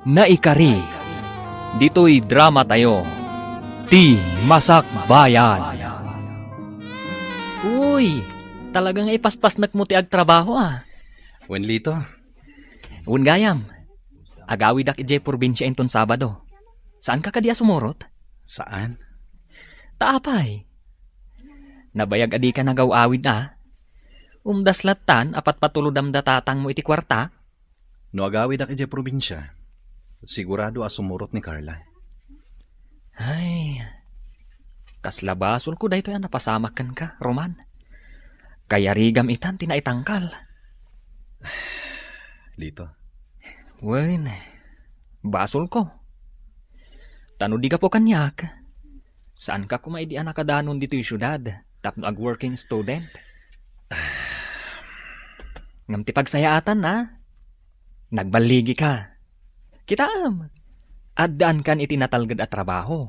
Naikari, dito'y drama tayo, Ti Masak Bayan. Uy, talagang ipaspas mo ti agtrabaho ah. Wen lito, Un gayam, agawid ak ije probinsya inton Sabado. Saan ka kadiya sumurot? saan? Taapay. Nabayag adi ka nagaw-awid ah. Umdaslatan apat patulodam datatang mo iti kwarta. No agawid ak ije probinsya. Sigurado asumurot ni Carla. Ay, kaslabasol ko dahito yan napasamakan ka, Roman. Kaya rigam itan tinaitangkal. Lito, Wen, basol ko. Tano di ka po kanyak. Saan ka kumaidi anak kadanon dito yung syudad? Tapno ag-working student. Ngam ti pagsayaatan na. Nagbaligi ka. Kitaam. Addaan kan iti natalgad at trabaho.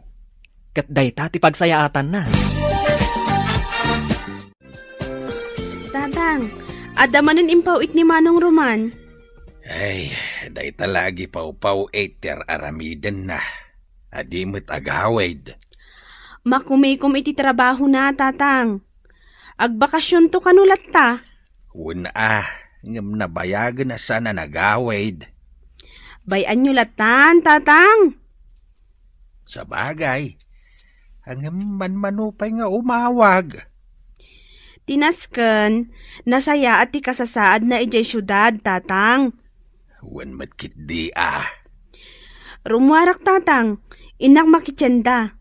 Kat dayta ti pagsayaatan na. Tatang, adamanin impawit ni Manong Roman. Ay, day talagi pau-pau eter aramiden na. Adi mo't agawid. Makumikom iti trabaho na, tatang. Agbakasyon to kanulat ta. Una ngam nabayagan na sana nagawid. Bayan nyo latan, tatang. Sa bagay, ang manmanupay nga umawag. Tinasken, nasaya at ti kasasaad na ijay syudad, tatang. Wan matkit di Rumwarak, tatang. Inak makitsenda.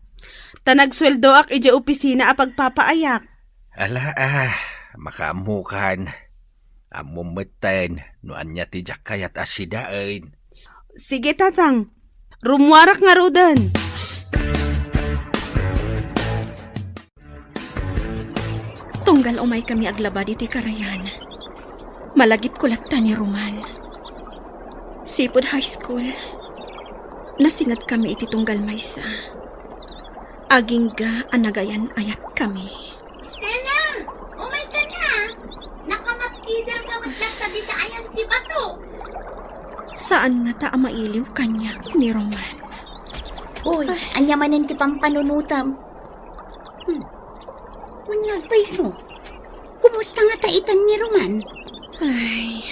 Tanagsweldo ak ijay opisina a pagpapaayak. Ala makamukan. Amumatan, no anya ti jakayat asidain. Sige, tatang. Rumwarak nga rodan. Tunggal umay kami aglaba diti karayan. Malagip kulatan ni Roman. Sipod High School. Nasingat kami iti tunggal maysa. Agingga anagayan ayat kami. Stella! Umay ka na! Nakamatkider ka matyak ka dita ayang di bato. Saan nga ta mailiw kanyak ni Roman? Uy, anyamanin ti pampanunutam. Unyag paiso. Kumusta nga taitan ni Roman? Ay,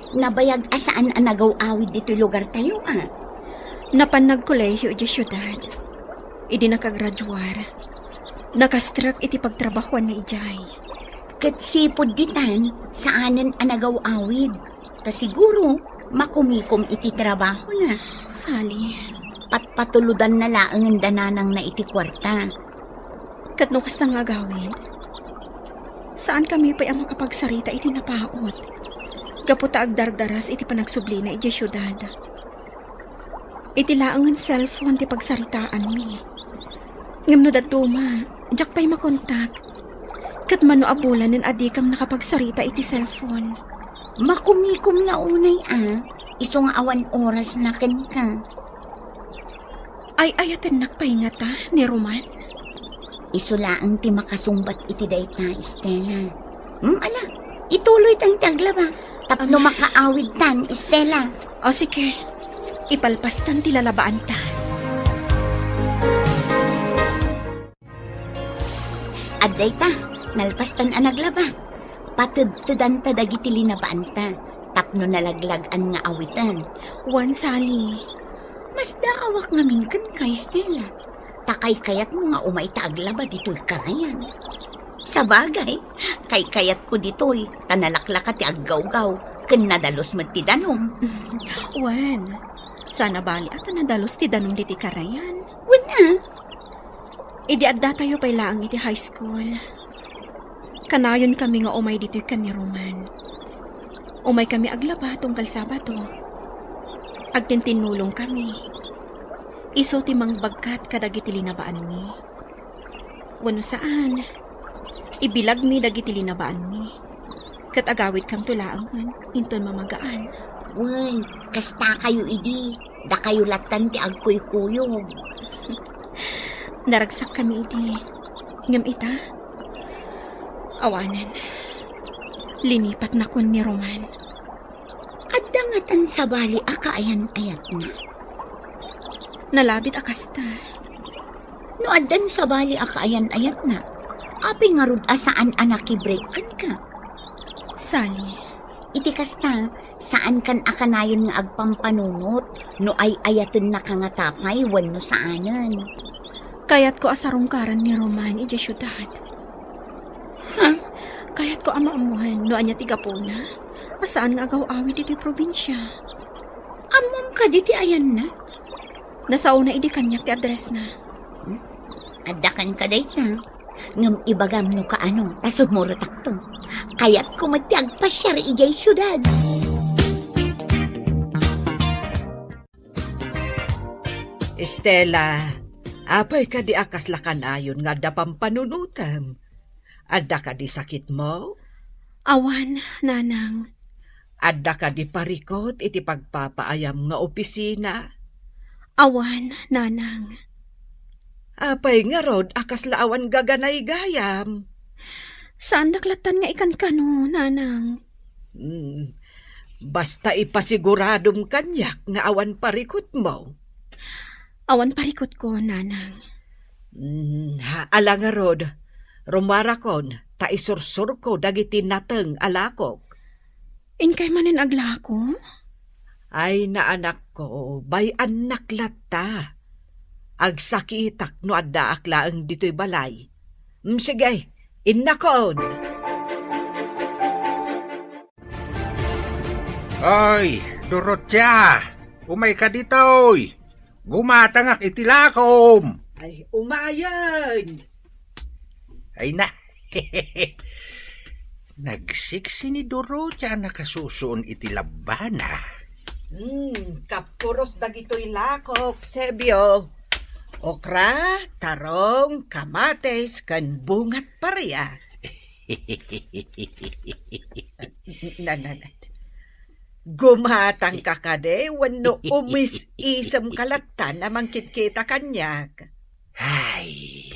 Nabayag asaan ang nagaw-awid dito lugar tayo napanag kolehiyo di syudad. Idi nakagraduar. Nakastrak iti pagtrabahuan na ijay. Kat sipod ditan, saanan ang nagaw-awid. Ta siguro, makumikom iti trabaho na. Sali, Patuludan na laang ang dananang na iti kwarta. katnukas na nga gawin. Saan kami pa'y ang makapagsarita iti napaot? Gaputa agdardaras iti panagsubli na iti syudad. Iti laangan cellphone ti pagsaritaan mi. Ngam no datuma, jak pa'y makontak. Kat mano abulan ng adikam nakapagsarita iti cellphone. Makumikom na unay Iso nga awan oras na ken ka. Ay ayaten nakpaingata ni Roman. Isulaang ti makasumbat iti dayta, Estela. Ala, ituloy tang taglaba. Tapno makaawid tan, Estela. O sige, ipalpastan ti lalabaan ta. At dayta, nalpastan ang naglaba. Patudtudan ta dagiti linabaan ta. Tapno nalaglagan nga awitan. Wan Sali, Mas daawak nga mingkan ka, Estela. Takay kayat mo nga umay taglaba dito'y karayan. Sa bagay, kay kayat ko dito'y tanalaklaka ti aggaw-gaw, ken nadalos mo ti danom. wan. Sana bali ato nadalos ti danong diti karayan. Wala, Idi adda tayo pa'y laang iti high school. Kanayon kami nga umay dito'y kan ni Roman. Umay kami aglaba tungkal Sabado. Agtintinulong kami. Iso ti mangbagkat kadagiti linabaan mi. Wano saan? Ibilag mi dagiti linabaan mi. Kat agawid kam tulaangan, inton mamagaan. wan, kasta kayo idi. Da kayo latan ti agkuy-kuyog. Naragsak kami iti. Ngam ita. Awanan. Linipat na kon ni Roman. At Dangatan sa bali akaayan-ayat na. Nalabit akasta. No adan sa bali akaayan-ayat na. Api nga rod asaan anak i-breakan ka. Sally, Iti kasta, saan kan akanayon nga agpampanunot no ay ayaten na kangatapay wano saanan. kayat ko asarungkaran ni Roman ije syudad. Ha? Kayat ko amaamuhan no anya tigapuna. Asaan nga agaw-awid iti probinsya. Amom ka diti ayan na. Nasauna idi kanyak ti address na. Adakan ka dayta. Ngam ibagam no kaano, tasumuratak to. Kaya't kumatiag pasyar ijay syudad. Estela, apay ka di akas lakan ayon nga da pampanunutam. Adda ka di sakit mo? Awan, nanang. Adda ka di parikot iti pagpapaayam nga opisina? Awan, nanang. Apay nga rod akas laawan gaganay gayam. Saan naklatan nga ikan kano, nanang? Basta ipasiguradom kanyak nga awan parikot mo. Awan parikot ko, nanang. Ala nga rod, rumarakon, ta isursur ko dagiti nateng alakok. Inkay manin aglako? Ay naanak ko, bay anak lata. Agsakitak no adda aklaang dito'y balay. Sige, innakon. Oy, Dorothea! Umay ka ditoy! Gumatangak itilakom! Ay, umayan. Ay na! Nagsiksi ni Dorothea nakasusuon itilabana. Kapuros dagito'y lakok, Sebyo. Okra, tarong, kamates, kan bungat pareya. Gumatang ka kade, wano umis-isam kalatan na mangkit-kita kanyak. Hay!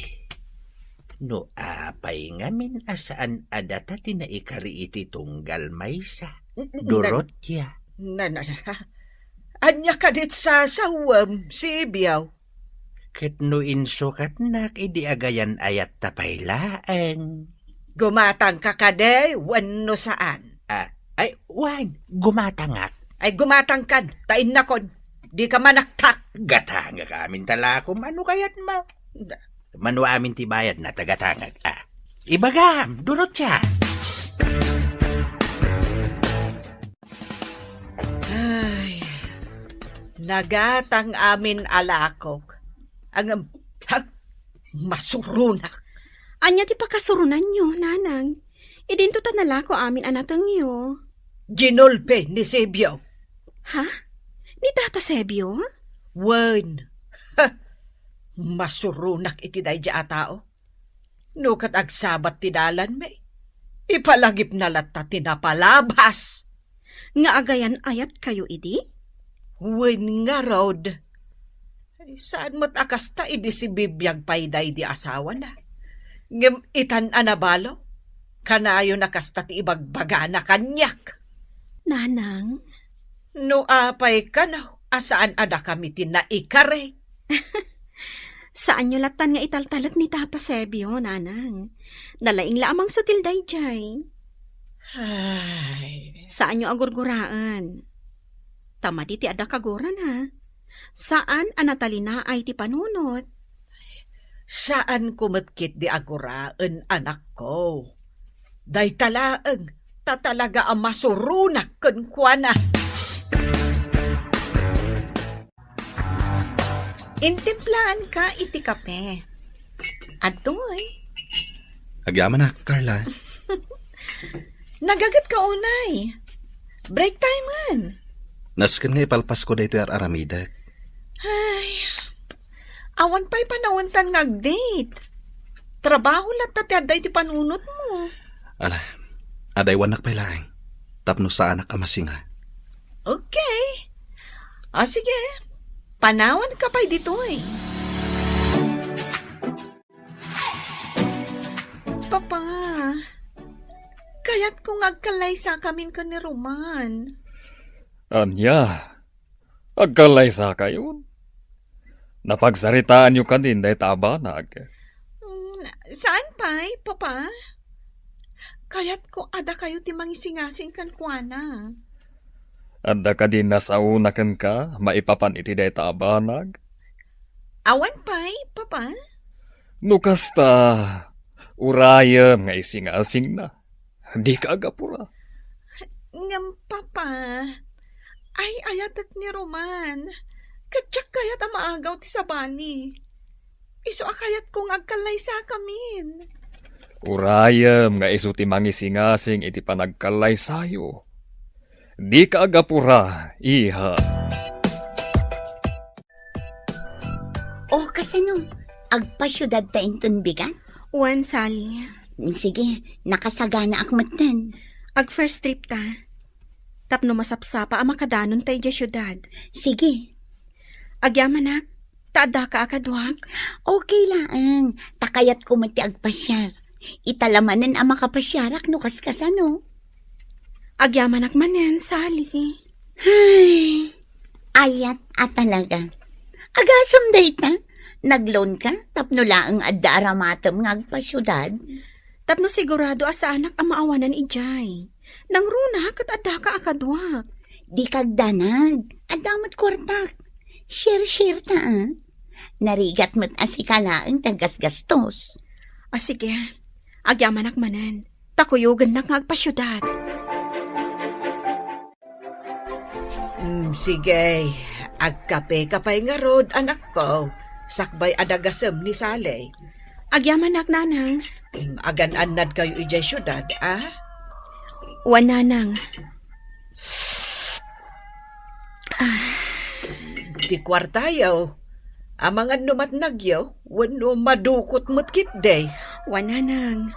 No apay ngamin asaan adata tinaikari iti tunggal maysa. Dorothea. Anya kadit sa sawam, Sebyo. Ket no insukat nak idi agayan ayat tapaylaeng. Gumatang ka kade, wano saan. Ay, wan, gumatangak. Ay gumatang kan, tain nakon, di ka manaktak. Gatanga ka amin talakom, ano kayat mo? Manu amin ti bayad na tagatangag. Ibagam, Dorothea. Ay, nagatang amin alakok. Ang masurunak. Anya ti pakasurunan nyo, nanang. Idinto tanalako amin anatang nyo. Ginulpe ni Sebyo. Ha? Ni Tata Sebyo? Wen. Masurunak iti day di atao. No kat agsabat tidalan me. Ipalagip na lata tinapalabas. Nga agayan ayat kayo idi? Wen nga rod. Ay, saan mo't akasta idi si bibiyag payday di asawa na. Ngem itan anabalo. Kanayo nakasta ti ibagbaga na kanyak. Nanang? No apay ka na, asaan ada kami tinaikare. Saan nyo latan nga italtalag ni Tata Sebyo, nanang? Nalaing lamang sutil dayjay. Ay, Saan nyo agurguraan? Tama di ti ada kaguran ha? Saan anatalina ay ti panunot? saan kumatkit di aguraan anak ko? Day talaang, tatalaga ang masurunak kun kuana. Intimplaan ka iti kape. Atoy. Agyaman na, Carla. Nagagat ka unay. Break time man. Nasken nga ipalpas ko dito Aramida. Ay, awan pa'y panawantan ngag-date. Trabaho lahat tati aday ti panunot mo. Ala, aday wanak pa'y laing. Tapno sa anak amasinga. Okay. O sige, panawan ka pa'y dito eh. Papa, kaya't kung agkalay sa kamin ka ni Roman. Anya, agkalay sa kayon. Napagsaritaan nyo kanin day tabanag. Saan pa'y, papa? Kaya't ko ada kayo ti mangisingasing kan kuana. Anda ka din nasaunakan ka, maipapan iti day tabanag. Awan pa'y, papa? No kasta, urayam nga isingasing na. Di ka agapura. Ngam, papa. Ay, ayatak ni Roman. Katsak kayat ang maagaw ti sabani. Iso akayat kong agkalay sa kamin. Urayam nga iso ti mangisingasing iti panagkalay sayo. Di ka agapura, iha. O kasano, agpasyudad ta inton bigat? Wan, Sally. Sige, nakasagana akmatan. Ag first trip ta. Tapno masapsapa ang makadanon tayo di syudad. Sige, Agyamanak, taada ka akadwag. okay lang. Takayat ko mati agpasyar. Italamanan ang makapasyarak no kaskasano. Agyamanak manen, Sally. Ay, ayat at talaga. Agasam dayta. Nagloan ka, tapno laang adda aramatam ng agpasyudad. Tapno sigurado asa anak ang maawanan ijay. Nang runa kat ada ka akadwag. Di kagdanag, adamot kwartak. Share-share ta, Narigat mo't asikalaang tagas-gastos. Sige, agyamanak manen. Takuyugan na ngagpasyudad. Sige, agkape kapay nga rod, anak ko. Sakbay adagasem ni Saleh. Agyamanak nanang. Agan-anad kayo ijay syudad, Wan nanang. Di kwartayaw. Amangan numatnagyaw, wano madukot mo't kitday. Wan nanang.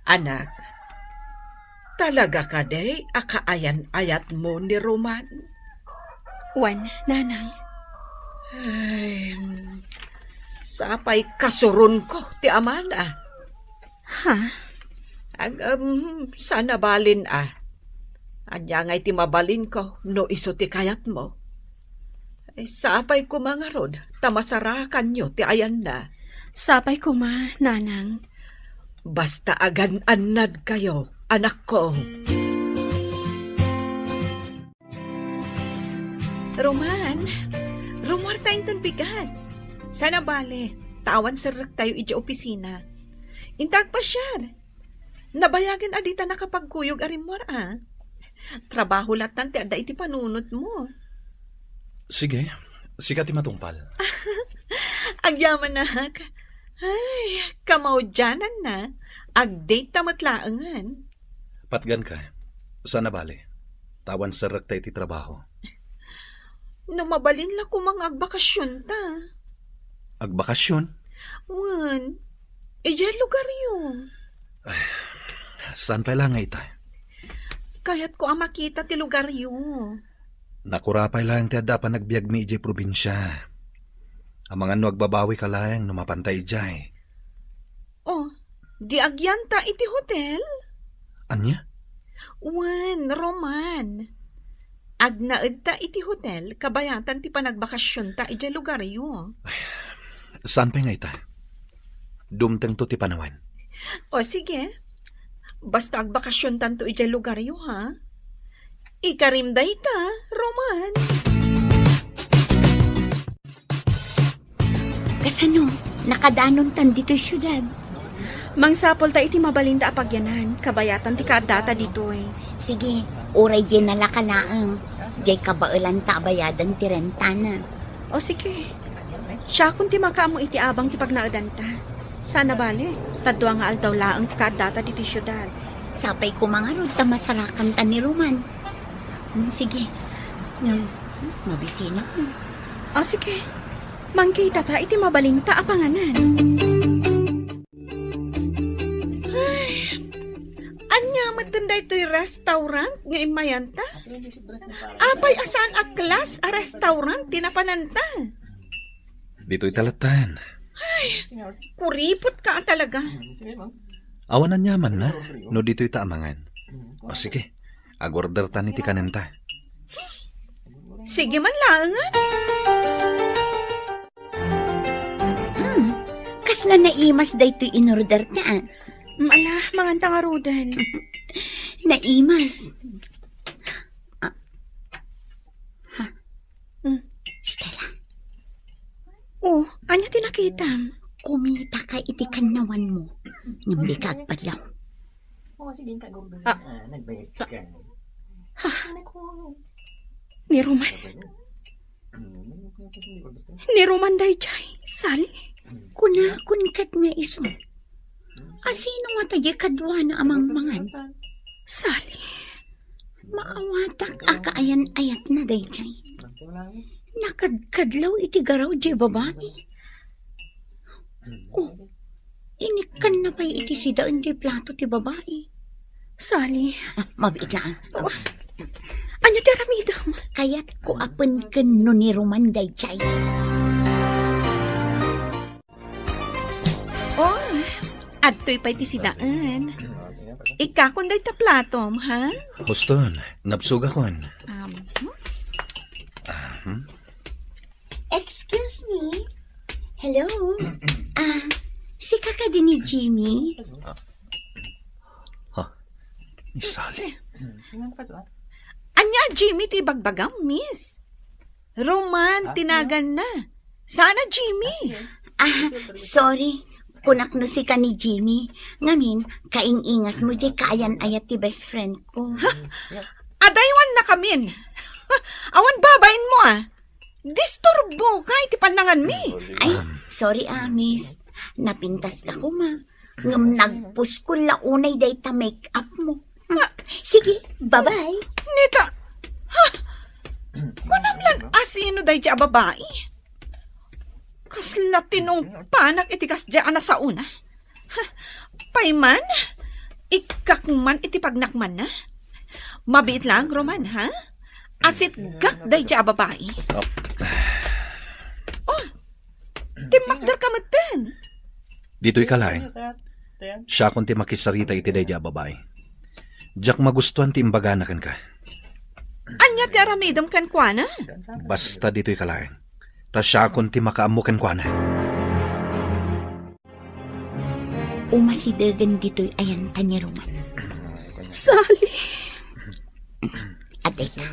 Anak, talaga ka day, akaayan-ayat mo ni Roman? Wan nanang. Ay, sapay kasurun ko, ti amana. Ha? Sana balin Anya nga'y ti mabalin ko, no iso ti kayat mo. Ay, sapay ko mga rod, tamasarakan nyo ti ayan na. Sapay ko ma, nanang. Basta agan-anad kayo, anak ko. Roman, rumor tayong ton bigat. Sana bale, tawan sarak tayo ija opisina. Intag pa siya. Nabayagan adita nakapagkuyog arimor Trabaho latan ti adda iti panunot mo. Sige, sikat matungpal. Agyaman na Ay, kamaudyanan na. Ag-date tamatlaangan. Patgan ka. Sana bale. Tawan sarak tayo iti trabaho. Numabalin la ko mga agbakasyon ta. Agbakasyon? Wan, iya lugar yun. Saan pa lang nga itay? Kaya't ko ang makita ti lugar yun. Nakurapay lang ti adda pa nagbiag mi ijay probinsya. Ang mga nagbabawi ka lang numapantay ijay. Oh, di agyanta iti hotel? Anya? Wan, Roman. Agnaed ta iti hotel, kabayatan ti panagbakasyon ta iti lugar yun. Saan pa nga itay? Dumteng to ti panawan. O sige, basta agbakasyon tanto iti lugar yun Ikarimday ta, Roman. Kasano, nakadanon tan dito syudad. Mangsapol ta iti mabalinda apagyanan, kabayatan ti kadata ditoy. Sige, uray dyan nalakalaang. Diyay kabailan ta bayadan ti rentana. O sige, siya kung ti makaamo iti abang ti pagnaadan ta. Sana bale, tadwa nga aldaw laang ti kadata diti syudad. Sapay ko mga rod ta masarakan ta ni Roman. Sige, mabisina ko. O sige, mangkita ta iti mabalinta apanganan. Anya matanda ito'y restaurant nga imayanta? Apay asaan a klas a restaurant tinapananta? Dito'y talatan. Kuripot ka talaga. Awanan yaman na, no dito'y taamangan. O sige, Agorder ta ni ti kanenta. Sige man langan. Kasla na imas da ito'y inorder ta. Mala, manganta nga rudan. Naimas. Stella, Oh, anya tinakitam? kumita ka iti kanawan mo. Ngam di ka agpadlaw. Ni Roman. Ni Roman day chay. Sali. Kunakun kat nga iso. Asino nga tagi kadwa na amang mangan? Sali. Maawatak akaayan-ayat na dayjay. Nakadkadlaw iti garaw di babae. Oh, inikan na pa'y iti sidaan di plato ti babae. Sali. Mabit lang. Anya tiramidam. Kaya't ko apan kano ni Roman dayjay. Oh, adto'y pa'y tisidaan. Ikakunday ta platom, ha? Huston, napsuga kon. Excuse me? Hello? Si kaka din ni Jimmy? Isali. Anya, Jimmy, ti bagbagam, miss. Roman, tinagan na. Sana, Jimmy. Sorry. Kunak no si ka ni Jimmy. Ngamin, kaing-ingas mo di kaayan-ayat ti best friend ko. Adaywan na kamin. Awan babain mo, Disturbo ka, iti panangan mi. Ay, sorry miss. Napintas na ko ma. Ngam nagpus ko launay day ta make-up mo. Sige, bye-bye. Nita, kunamlan asino day di babae. Kasla tinong panak itikas di na sa una. Payman, ikakman iti pagnakman na. Mabit lang, Roman, ha? Asit gak day di babae. Oh, timakdar ka matan. Dito'y kalain. Siya kung ti makisarita iti day di babae. Diyak magustuhan ti imbaganakan ka. Anya ti aramidam kan kwa na? Basta dito'y kalain. Ta siya kung ti makaamukan kwa na. Umasidagan dito'y ayan ta ni Roman. Sali. Aday ta.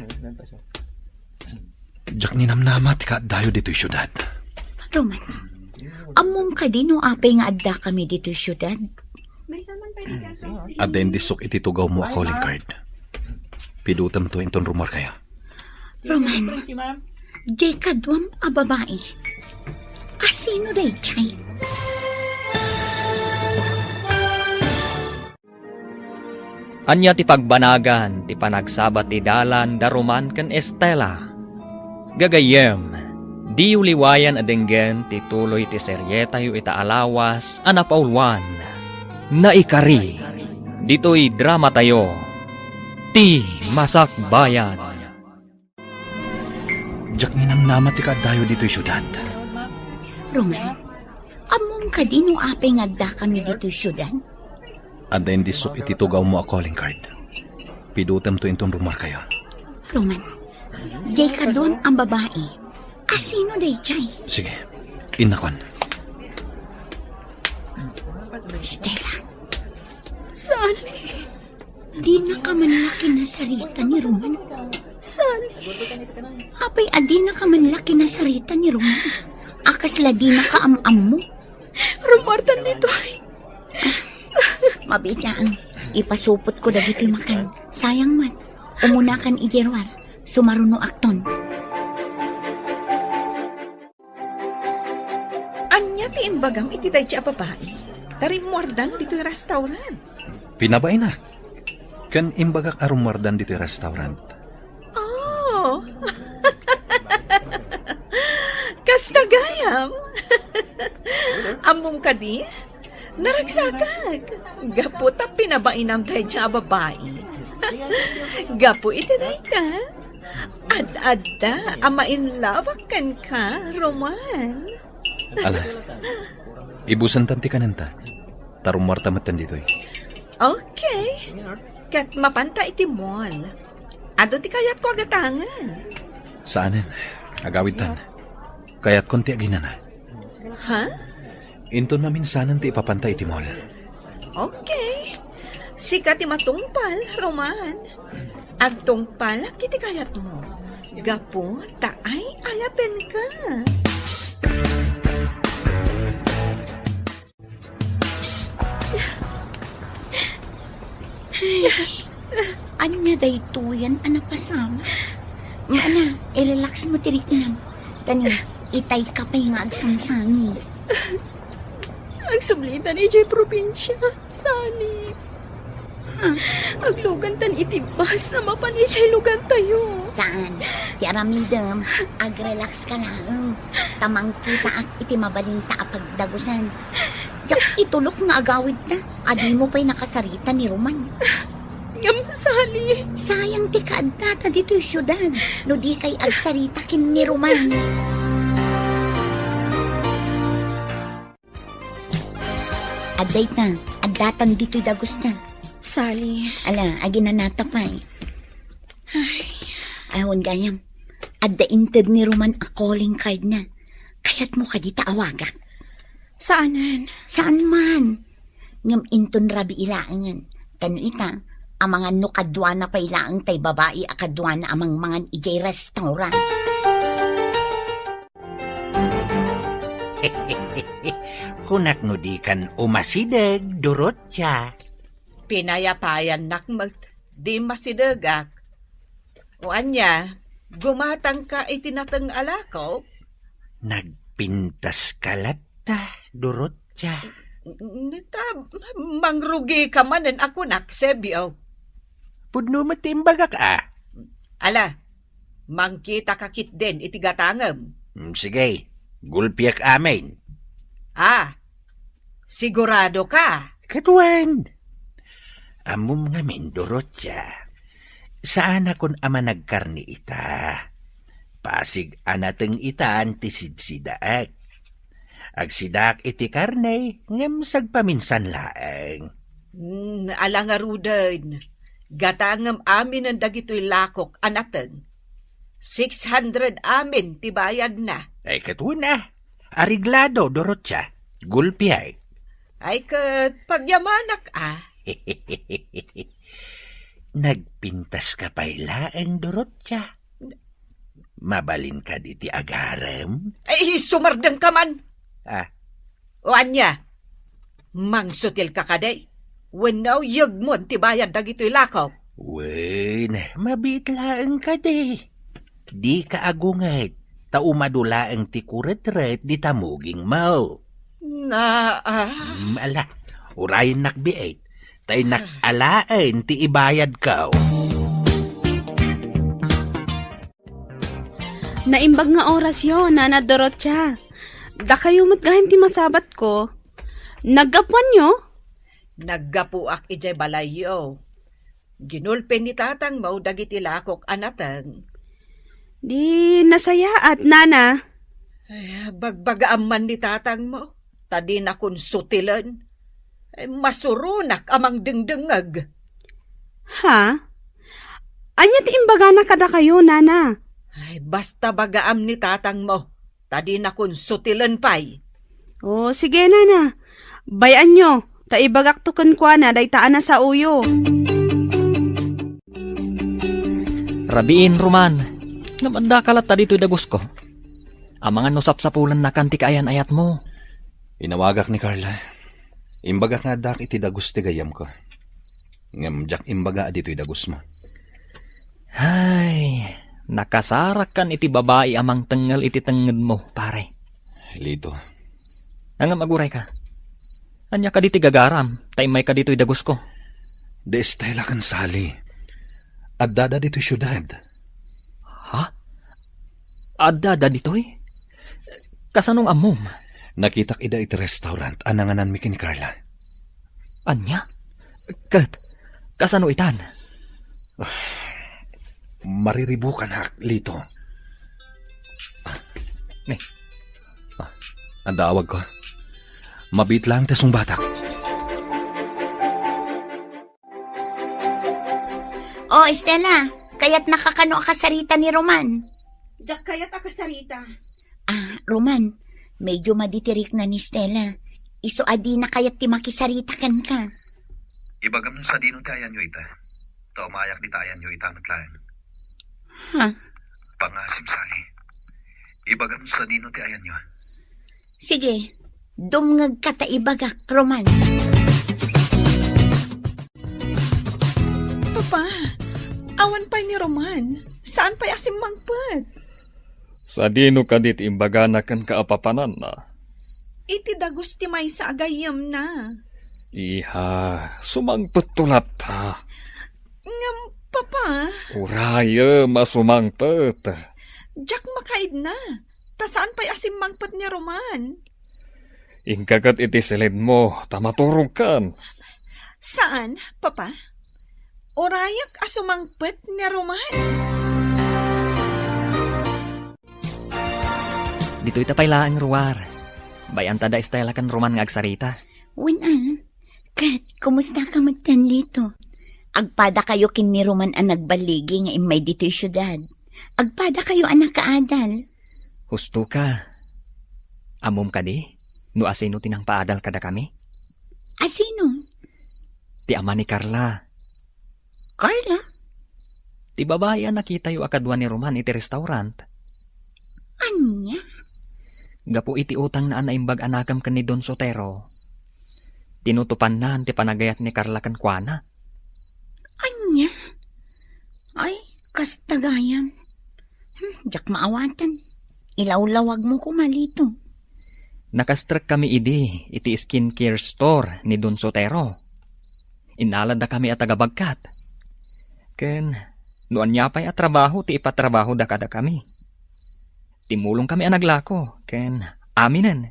Diyak ninamnama ti kaadayo dito'y syudad. Roman, among ka din o apay nga adda kami dito'y syudad. At then disok iti tugaw mo a calling card. Pidutam to inton rumor kaya. Roman, di kadwam a babae. Asino day chay? Anya ti pagbanagan, ti panagsabat ti dalan, daruman ken Estela. Gagayem, di uliwayan adenggen, ti tuloy ti seryeta yu ita alawas, anapaulwan. Naikari, dito'y drama tayo, ti Masakbayan. Diyak ninamnama ti kaadayo dito'y syudad. Roman, among ka din o apay nga adda kami dito'y syudad. At then disok iti tugaw mo a calling card. Pidutam to inton rumor kaya. Roman, di kadwam ang babae. Asino day chay? Sige, inakon. Stella, Sali. di na ka manlaki na sarita ni Roman. Sali. Apay adi na ka manlaki na sarita ni Roman. Akasla di na kaamam mo. Rumartan nito ay. Mabigyan, ipasupot ko dagito'y makan. Sayang mat, umunakan ijerwar, sumaruno akton. Anya ti imbagam iti day di babae. Tarimwardan dito'y restaurant. Pinabay na. Kan imbagak arumardan dito'y restaurant. Oh. Kastagayam. Among ka di? Naragsakag. Gapo ta pinabainam tayo siya babae. Gapo iti na ita. Ad-adda, amainlawakan ka, Roman. Ala, ibusan tanti ka nanta. Tarumarta matan dito'y. Okay. kat mapanta iti mall. Ado ti kayat ko agatangan. Saanin? Agawid tan. Kaya't konti aginan na. Ha? Into namin sanan ti ipapantay iti mall. Okay. Sika ti matungpal, Roman. Agtungpal ang kiti kayat mo. Gapo, taay ayaten ka. Anya daytoyan anapasama. Ana, i-relax mo tirik nam. Tani, itay ka pa yung agsangsangi. Ang sumlitan iti probinsya, Sally. Aglugan tan itibas na mapan iti lugan tayo. Saan? Ti aramidem, ag-relax ka lang. Tamang kita at iti mabalinta apagdagusan. Diyak itulok nga agawid na. Adi mo pa'y nakasarita ni Roman. Ngam, Sally. Sayang ti kaadata dito yung syudad. No di kay agsarita kin ni Roman. Aday na, adatan dito'y dagos na. Sally, Ala, agin na natapay. Ay, ahon gayam. Adda inted ni Roman a calling card na. Kaya't mo ka di taawagak. saanan? Saan man? Ngam inton rabi ilaangan. Tano ita, amangan no kadwana pa ilaang tay babae a kadwana amang mangan ijay restaurant. Kunak no di kan umasideg, Dorotya. Pinayapayan nak di masidagak. O anya, gumatang ka itinatang alakaw. Nagpintas kalata, Dorotya. Nita, mangrugi ka manen ako naksebyaw. Pudno matimbagak Ala, mangkita kakit din itigatangam. Sige, gulpiak amin. Sigurado ka. Katuan. Amom ngamin, Dorotya. Saan akon ama nagkarni ita? Pasig anateng itaan ti sidsidaak. Agsidak iti karne, ngem sagpaminsan laeng. Alangarudan. Gatangam amin ang dagito'y lakok anateng. 600 amin tibayad na. Ay katuna. Ariglado, Dorotya. Gulpiay. Ay kat pagyamanak Nagpintas ka pa'y laeng, Dorotya. Mabalin ka diti agarem? Ay, sumardang ka man. O anya, mangsutil ka kaday. Wanaw yagmon tibayad dagito'y lakaw. Wen, mabitlaeng ka de. Di ka agungay. Taumadulaeng ti kuret-ret di tamuging mau. Ala, urayin nakbiait. Tay nakalain ti ibayad ka. Naimbag nga oras yun, Nana Dorotya. Da kayo matgahim ti masabat ko. Naggapuan nyo? Naggapuak ijay balayo. Ginulpen ni tatang mau dagiti lakok anatang. Di nasayaat, Nana. Ay, bagbagaam man ni tatang mo. Tadi na kun sutilan. Ay, masurunak amang dingdingag. Ha? Anya ti imbaga na kada kayo, Nana. Ay, basta bagaam ni tatang mo. Tadi na kun sutilan pay. O, sige, Nana. Bayan nyo. Taibagak tukan kwa na, daytaan na sa uyo. Rabiin, Roman. Namanda kalat ta dito'y dagos ko. Amangan no sapsapulan na kanti kaayan ayat mo. Inawagak ni Carla. Imbagak nga dak iti dagos ti gayam ko. Ngam jak imbaga dito'y dagos mo. Ay, nakasarak kan iti babae amang tengal iti tenged mo, pare. Lito. Angam aguray ka. Anya ka diti gagaram, taimay ka dito'y dagos ko. De estela kan sali. Adada dito'y syudad. Ha? Adda dito'y? Kasanong amom? Nakitak ida iti restaurant ananganan mi kini Carla. Anya? Kasano itan? Mariribukan hak, Lito. Ne. Ang daawag ko. Mabit lang tesong batak. Oh, Estela, kaya't nakakano akasarita ni Roman. Jak kaya't akasarita. Ah, Roman, medyo maditirik na ni Stella. Iso adi na kaya't ti makisarita kan ka. Ibagam sa dino ti ayan nyo ita. Taumayak di tayan nyo ita matlayan. Ha? Pangasim sali. Ibagam sa dino ti ayan nyo. Sige, dumngag ka ta ibagak, Roman. Papa, awan pa ni Roman. Saan pa asim mangpad? Sa dino ka dit imbaga na kan kaapapanan na. Iti dagos ti may sa agayam na. Iha, sumangpet tulat ha. Ngam, Papa, Uraya, masumangpet. jak makaid na. Ta saan pa asim mangpad ni Roman? Ingkagat iti silid mo, tamaturog kan. Saan, Papa? Orayak asumangpad ni Roman. Dito'y tapay laang ruwar. Bayan tada Estela kan Roman nga agsarita. Wala. Kat, kumusta ka magtanlito? Agpada kayo kin ni Roman ang nagbaligi nga imay dito'y syudad. Agpada kayo ang nakaadal. Husto ka. Amom ka di? No asino tinang paadal kada kami? Asino? Ti ama ni Carla. Carla? Ti babae ang nakita yu akadwa ni Roman iti restaurant. Anya? Gapo iti utang na anaimbag anakam kan ni Don Sotero. Tinutupan na ti panagayat ni Carla kan kuana. Anya? Ay, kastagayam. Jak maawatan. Ilawlawag mo kumalito. Nakastrek kami idi iti skincare store ni Don Sotero. Inalad na kami at tagabagkat. Ken, noan niya pa'y at trabaho ti ipatrabaho da kada kami. Timulong kami ang naglako, ken aminen.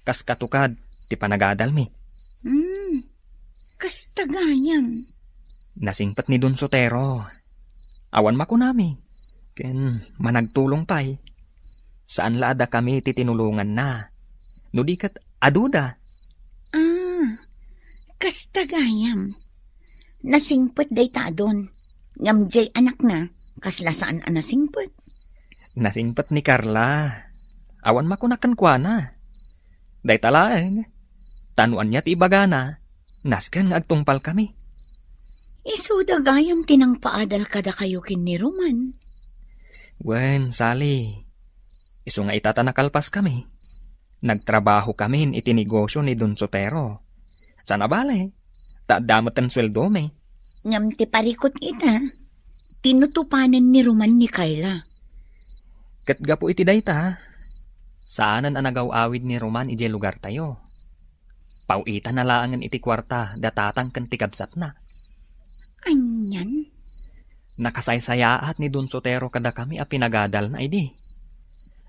Kas katukad, ti panagadal mi. Kastagayam. Nasingpat ni Don Sotero. Awan makunami. Ken managtulong pa'y. Saan laada kami titinulungan na. Nudikat aduda. Ah, kastagayam. Nasingput day ta doon. Ngamjay anak na, kaslasaan ang nasingput. Nasingpat ni Carla. Awan makunakan kuana. Day talaeng. Tanuan niya ti ibagana. Naskan nga agtungpal kami. Isudagayam tinang paadal kada kayo kin ni Roman. Wen, Sally. Isu nga itatanakalpas kami. Nagtrabaho kami iti negosyo ni Don Sotero. Sana bale, taadamot ang sweldo me. Ngam ti parikot ita, tinutupanan ni Roman ni Carla. Katga po iti dayta. Saanan ang nagaw-awid ni Roman ije lugar tayo. Pauita na laangan iti kwarta datatang kan tikabsat na. Anyan? Nakasaysayaat ni Don Sotero kada kami a pinagadal na idi.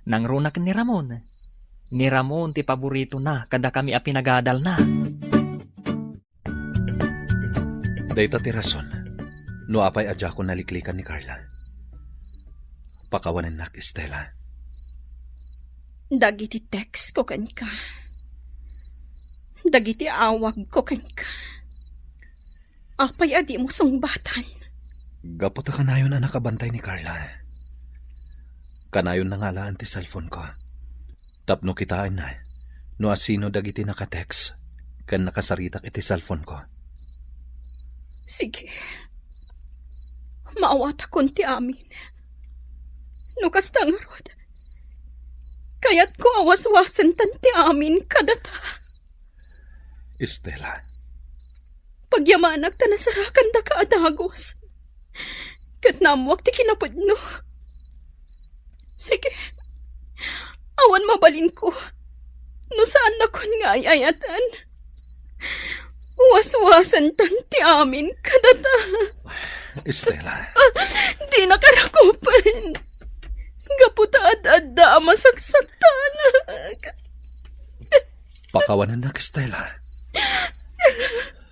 Nangrunak ni Ramon. Ni Ramon ti paborito na kada kami a pinagadal na. Dayta ti rason. No apay adya ko naliklikan ni Carla. Pakawanan nak Estela. Dagiti text ko kan ka. Dagiti awag ko kan ka. Apay adi mo sungbatan. Gapota kanayon ang nakabantay ni Carla. Kanayon na nga laan ti cellphone ko. Tapno kitaan na. No asino dagiti nakatext. Kan nakasaritak iti cellphone ko. Sige. Maawat akong ti amin. Nukas tangarod. Kaya't ko awas-wasan tan ti amin kadata. Estela. Pagyamanak ta nasarakan da kaadagos. Kat namwak ti kinapudno. Sige. Awan mabalin ko. No saan na kon nga ayayatan. Was-wasan tan ti amin kadata. Estela. Di na karakupan. Gaputa at-adda masaksaktan. Pakawanan na Estela.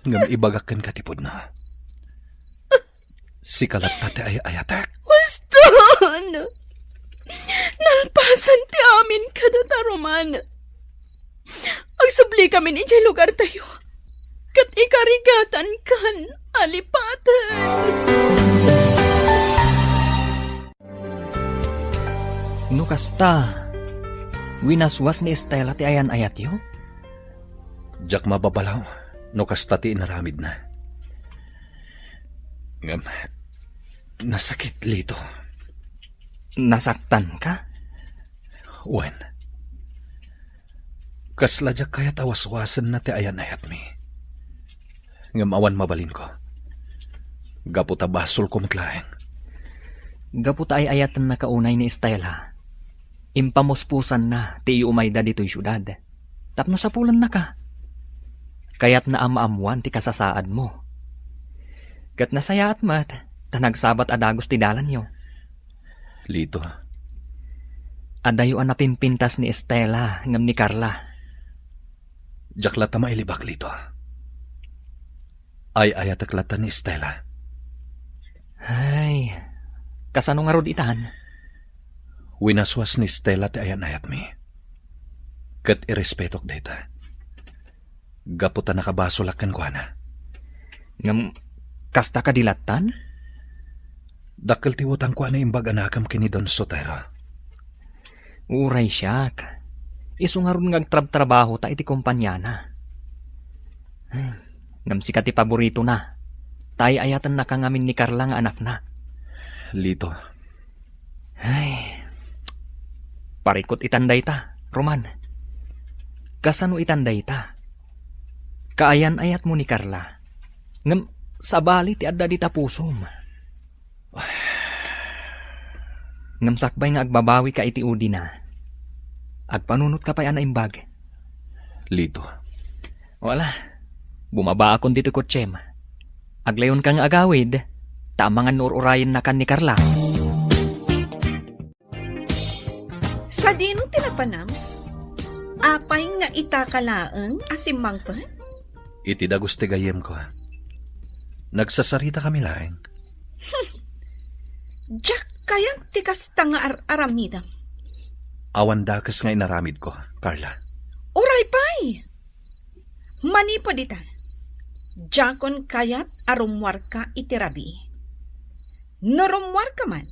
Ngam ibagakan katipod na. Si kalat tate ay ayatek. Waston! Nalpasan ti amin kadata Roman. Agsubli kami ni dyan lugar tayo. Kat ikarigatan kan alipatan. No kasta, winaswas ni Estela ti ayan ayat yo? Jak mababalaw, no kasta ti inaramid na. Ngam, nasakit lito. Nasaktan ka? Wen. Kasla jak kaya tawaswasan na ti ayan ayat mi. Ngam awan mabalin ko. Gaputa basol ko matlaeng. Gaputa ay ayatan na kaunay ni Estela. Impamuspusan na ti iumayda dito'y syudad. Tapno sa pulan na ka. Kaya't na amaamuan ti kasasaad mo. Kat nasaya at mat, tanagsabat adagos ti dalan yo. Lito, Adayo ang napimpintas ni Estela ngam ni Carla. jak lata mailibak lito. Ay ayatak lata ni Stella. Ay, kasano nga rod itan? Winaswas ni Stella ti ayan ayat mi. Kat irespetok data. Gaputa nakabasolakan ko na. Ngam, kasta ka dilatan? Dakkel ti wutang ko na imbag anakam kini Don Sotero. Uray siyak. Isu nga ron ngagtrab-trabaho ta iti kumpanyana. Ngam sika ti paborito na. Tay ayatan na kangamin ni Carla nga anak na. Lito, Ay, parikot itanday ta, Roman. Kasano itanday ta? Kaayan ayat mo ni Carla. Ngam, sabali ti adda di tapusom. Ngam sakbay nga agbabawi ka iti udi na. Agpanunot ka pa yan na imbag. Lito. Wala, bumaba akong dito kotsem. Aglayon kang agawid, tamangan nururayan na kan ni Carla. Sa dinong tinapanam, apay nga itakalaang asimangpan? Iti dagos ti gayem ko. Nagsasarita kami laeng. Jack kayang tikas nga aramidam. Awan dakas nga inaramid ko, Carla. Uray pay! Manipo dita. Jakon kayat arumwar ka itirabi. Norumwar ka man,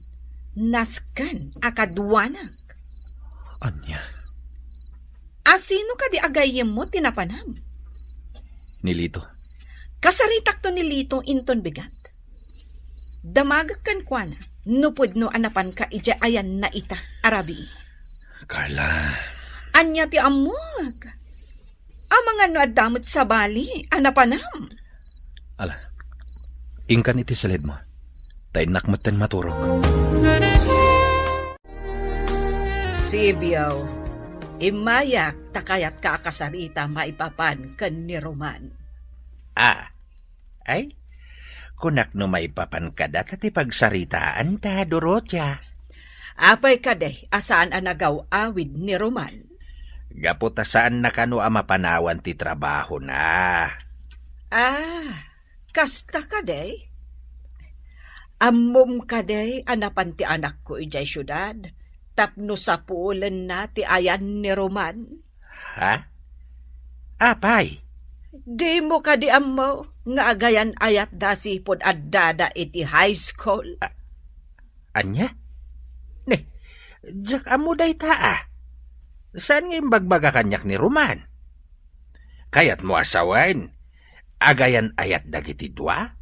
naskan akadwanak. Anya, Asino ka di agayem mo tinapanam? ni Lito. Kasaritak to ni Lito inton bigat. Damagak kan kwa na, nupod no anapan ka ija ayan na ita arabi. Carla, Anya ti amog. Amangan no adamot sa bali, anapanam. ala, ingkan iti salid mo. Tainak maten maturog. Sibiyaw, imayak takayat ka akasarita maipapan kan ni Roman. Ay, kunak no maipapan ka data ti pagsaritaan ta, Dorotia. Apay kadeh, asaan ang nagaw awid ni Roman? Gaputa saan na kano mapanawan ti trabaho na. Kasta kadeh? Ammom kadeh anapan ti anak ko ijay syudad, tapno sa puulan na ti ayan ni Roman. Ha? Apay, Di mo kadi ammo, nga agayan ayat da sipod addada iti high school. anya? Ne, jak amo day taa. Saan nga imbagbaga kanyak ni Roman? Kayat mo asawan, agayan ayat dagiti dua?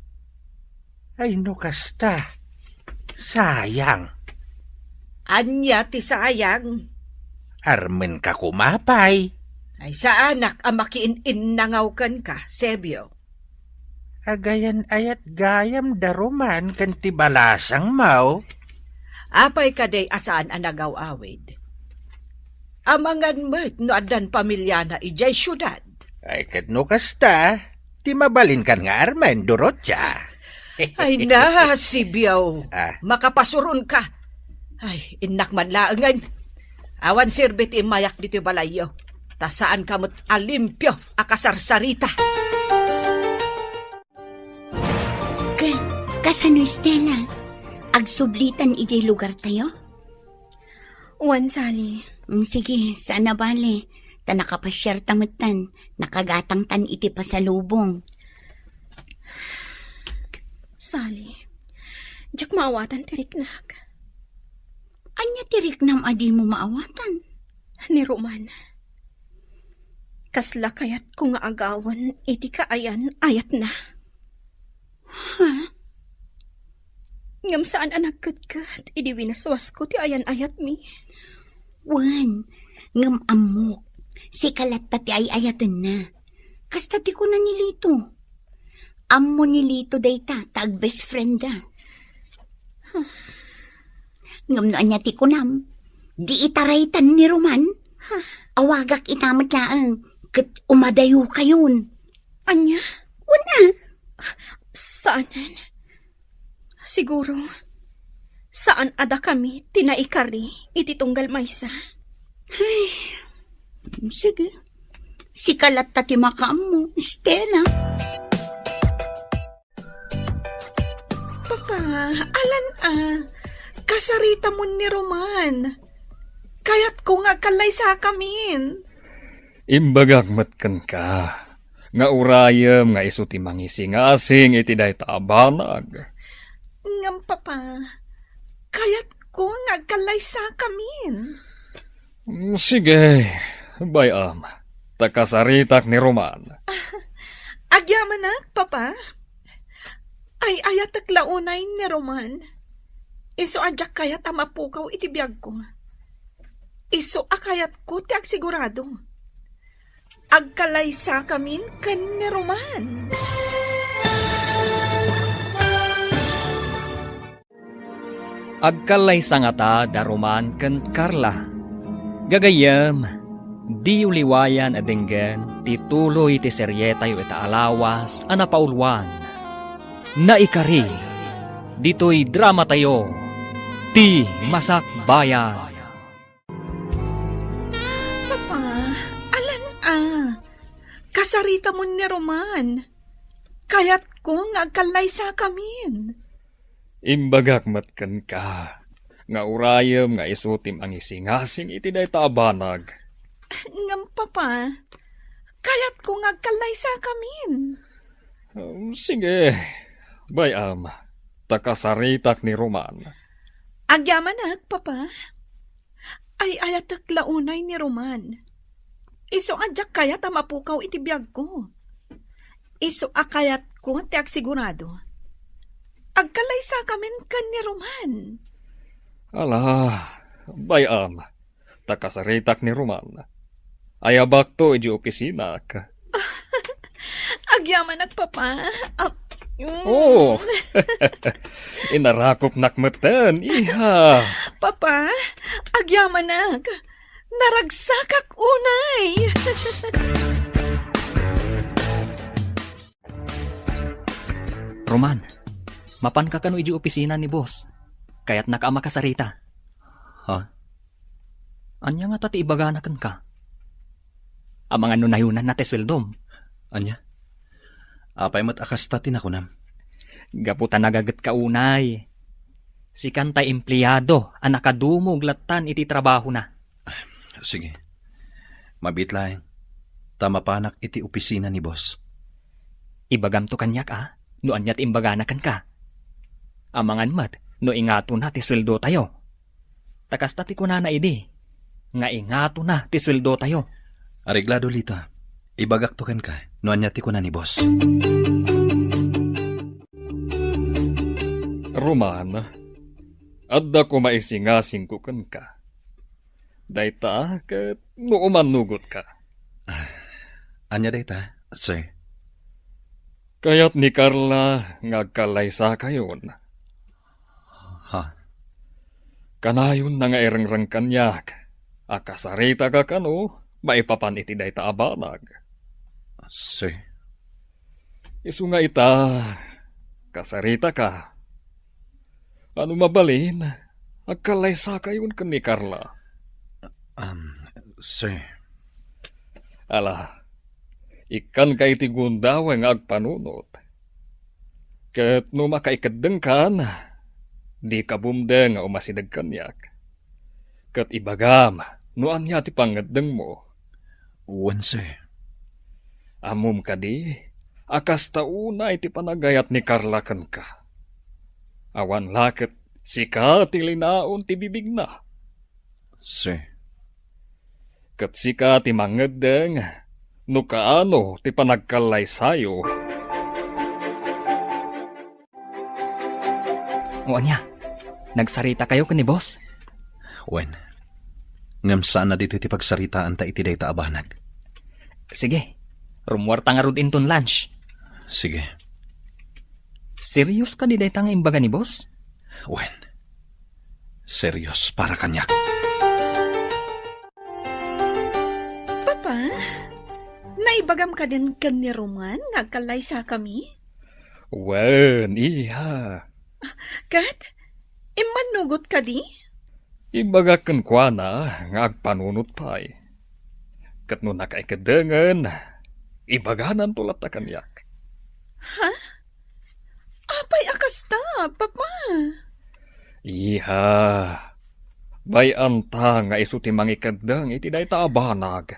Ay no kasta, sayang. Anya ti sayang. Armen ka kumapay. Ay sa anak ang makiin-innangawkan ka, Sebio. Agayan ayat gayam da Roman kan ti balasang mau. Apay kaday asaan ang nagaw-awid. Amangan mo't no adan pamilya na ijay syudad. Ay kat no kasta, ti mabalin kan nga Armen, Dorotia. Ay na, Sibiyaw. Makapasuron ka. Ay, inak man laangan. Awan sirbit imayak dito balayo. Tasaan kamot alimpyo akasarsarita. Kasano Stella? Agsublitan iti lugar tayo? Wan Sally. Sige, sana bale. Ta nakapasyar tamutan, nakagatang tan iti pasalubong. Sally. Jack maawatan tiriknak. Anya tirik nam adi mo maawatan. Ni Roman. Kasla kayat ko nga agawan, iti kaayan, ayat na. Ha? Ngam saan anak kat, idi winaswas ko ti ayan-ayat mi. Wan, ngam amok. Si kalat pati ay ayatan na. Kasta ti ko na nilito. Ammo nilito dayta, tag best friend da. Ngam no anya ti ko nam. Di itaraytan ni Roman. Awagak itamat laang. Kat umadayo kayon. Anya? Una. Saanan? Siguro, saan ada kami tinaikari iti tunggal maysa? Sige. Si kalat tati makaam mo, Stella. Papa, alan kasarita mo ni Roman. Kayat ko nga kalay sa kamin. Imbagak matkan ka. Nga urayam nga isu ti mangisingasing iti dayta abanag. Ngam, Papa, kayat ko nga kalay sa kamin. Sige, bayam. Takasaritak ni Roman. Agyaman na, Papa. Ay ayatak launay ni Roman. Iso adyak kayat amapukaw iti biyag ko. Iso akayat ko ti agsigurado. Agkalay sa kamin kan ni Roman. Agkalay sangata da Roman ken Carla. Gagayam, di uliwayan adenggan tituloy ti seryeta yu ita alawas anapaulwan. Naikari, dito'y drama tayo, ti Masakbayan. Papa, alan kasarita mo ni Roman. Kayat ko nga agkalay sa kamin. Imbagak matkan ka, nga urayam nga isutim ang isingasing iti dayta abanag. Ngam, Papa, kayat ko nga agkalay sa kamin. Sige, bayam, takasaritak ni Roman. Agyaman na, Papa. Ay ayatak launay ni Roman. Iso adyak kayat amapukaw iti biyag ko. Iso akayat ko ti agsigurado. Agkalay sa kamin kan ni Roman. Ala, bayam, takasaritak ni Roman. Ayabak to iji opisinak. Agyaman Papa. Oh, inarakop nakmatan, iha. Papa, agyaman naragsakak unay. Roman, mapan ka kano iji opisina ni boss. Kaya't nakaama ka sarita. Ha? Anya nga tati ibaganakan ka. Amang ano nayunan na tesweldom. Anya? Apay mat akastatin ako nam. Gaputan nagagat ka unay. Si kantay empleyado, ang nakadumog latan iti trabaho na. Sige. Mabitlaeng. Tama panak iti opisina ni boss. Ibagam to kanyak no anyat imbaganakan ka. Amangan mat, no ingato na ti sweldo tayo. Takas tati ko na idi. Nga ingato na ti sweldo tayo. Areglado lita. Ibagaktukan ka. No anyati ko na ni boss. Roman, adda ko maisingasing ko kan ka. Dayta, kat no umanugot ka. Anya dayta, sir. Kaya't ni Carla ngagkalaysa kayon. Ha? Kanayon na nga irangrang kanyak. Akasarita ka kano, maipapan iti dayta abanag. Sir. Isu nga ita, kasarita ka. Ano mabalin? Agkalaysa kayon kan ni Carla. Sir. Ala, ikan kay ti gundaw nga agpanunot. Ket no makaikadeng kan, di ka bumdeng nga umasidag kanyak. Ket ibagam, no anya ti pangadeng mo. Wan, sir. Amum ka di, akas tauna iti panagayat ni Carla kan ka. Awan laket, Sika ti linaon ti bibig na. Sir, Kat sika ti mangedeng, no kaano ti panagkalay sayo. O anya, nagsarita kayo ni boss? Wen. Ngam saan na dito iti pagsaritaan ta iti dayta abanag. Sige, rumwarta nga rod inton lunch. Sige, Serious ka di daytang imbaga ni boss? Wen. Serious para kanyak. Papa, naibagam ka din kan ni Roman nga kalay sa kami? Wen, iya. Kat, imanugot ka di? Imbaga ken kuana nga agpanunot pay. Kat no nakaikadengen, ibaganan tulat ta kanyak. Apay akasta, Papa. Iha. Bayan ta nga isu ti mangikadeng iti dayta abanag.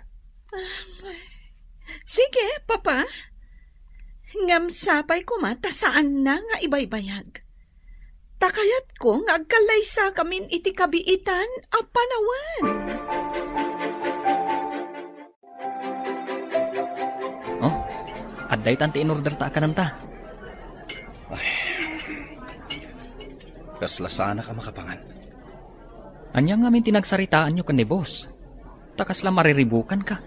Sige, Papa. Ngam sapay ko mata saan na nga ibaybayag. Takayat ko nga agkalay sa kamin iti kabiitan a panawan. Oh, adday tanti in-order ta kananta. Kasla sana ka makapangan. Anya nga min tinagsaritaan nyo kan ni boss. Takas lang mariribukan ka.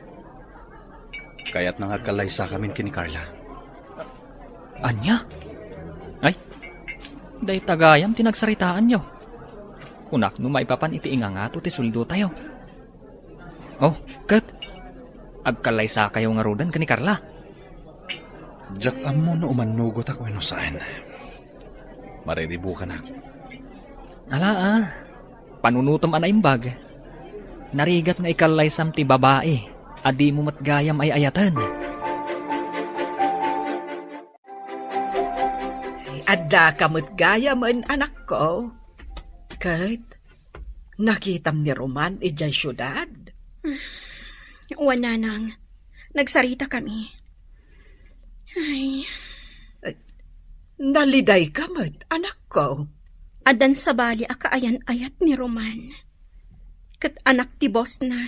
Kaya't nangagkalay sa kamin kini Carla. Anya? Ay, day tagayam tinagsaritaan nyo. Kunak no maipapan iti ingangato ti suldo tayo. Oh, kat. Agkalay sa kayo nga rodan ka ni Carla. Jack amo no umanugot ako no saan. Mariribukan ako. Ala panunutom ana imbag. Narigat nga ikalay sam ti babae. Adi mo matgayam ay ayatan. Adda kamot gaya man anak ko. Kat, nakitam ni Roman ijay syudad. Wala nang. Nagsarita kami. Ay, Naliday kamot anak ko. adan sa bali akaayan-ayat ni Roman. Kat anak ti boss na.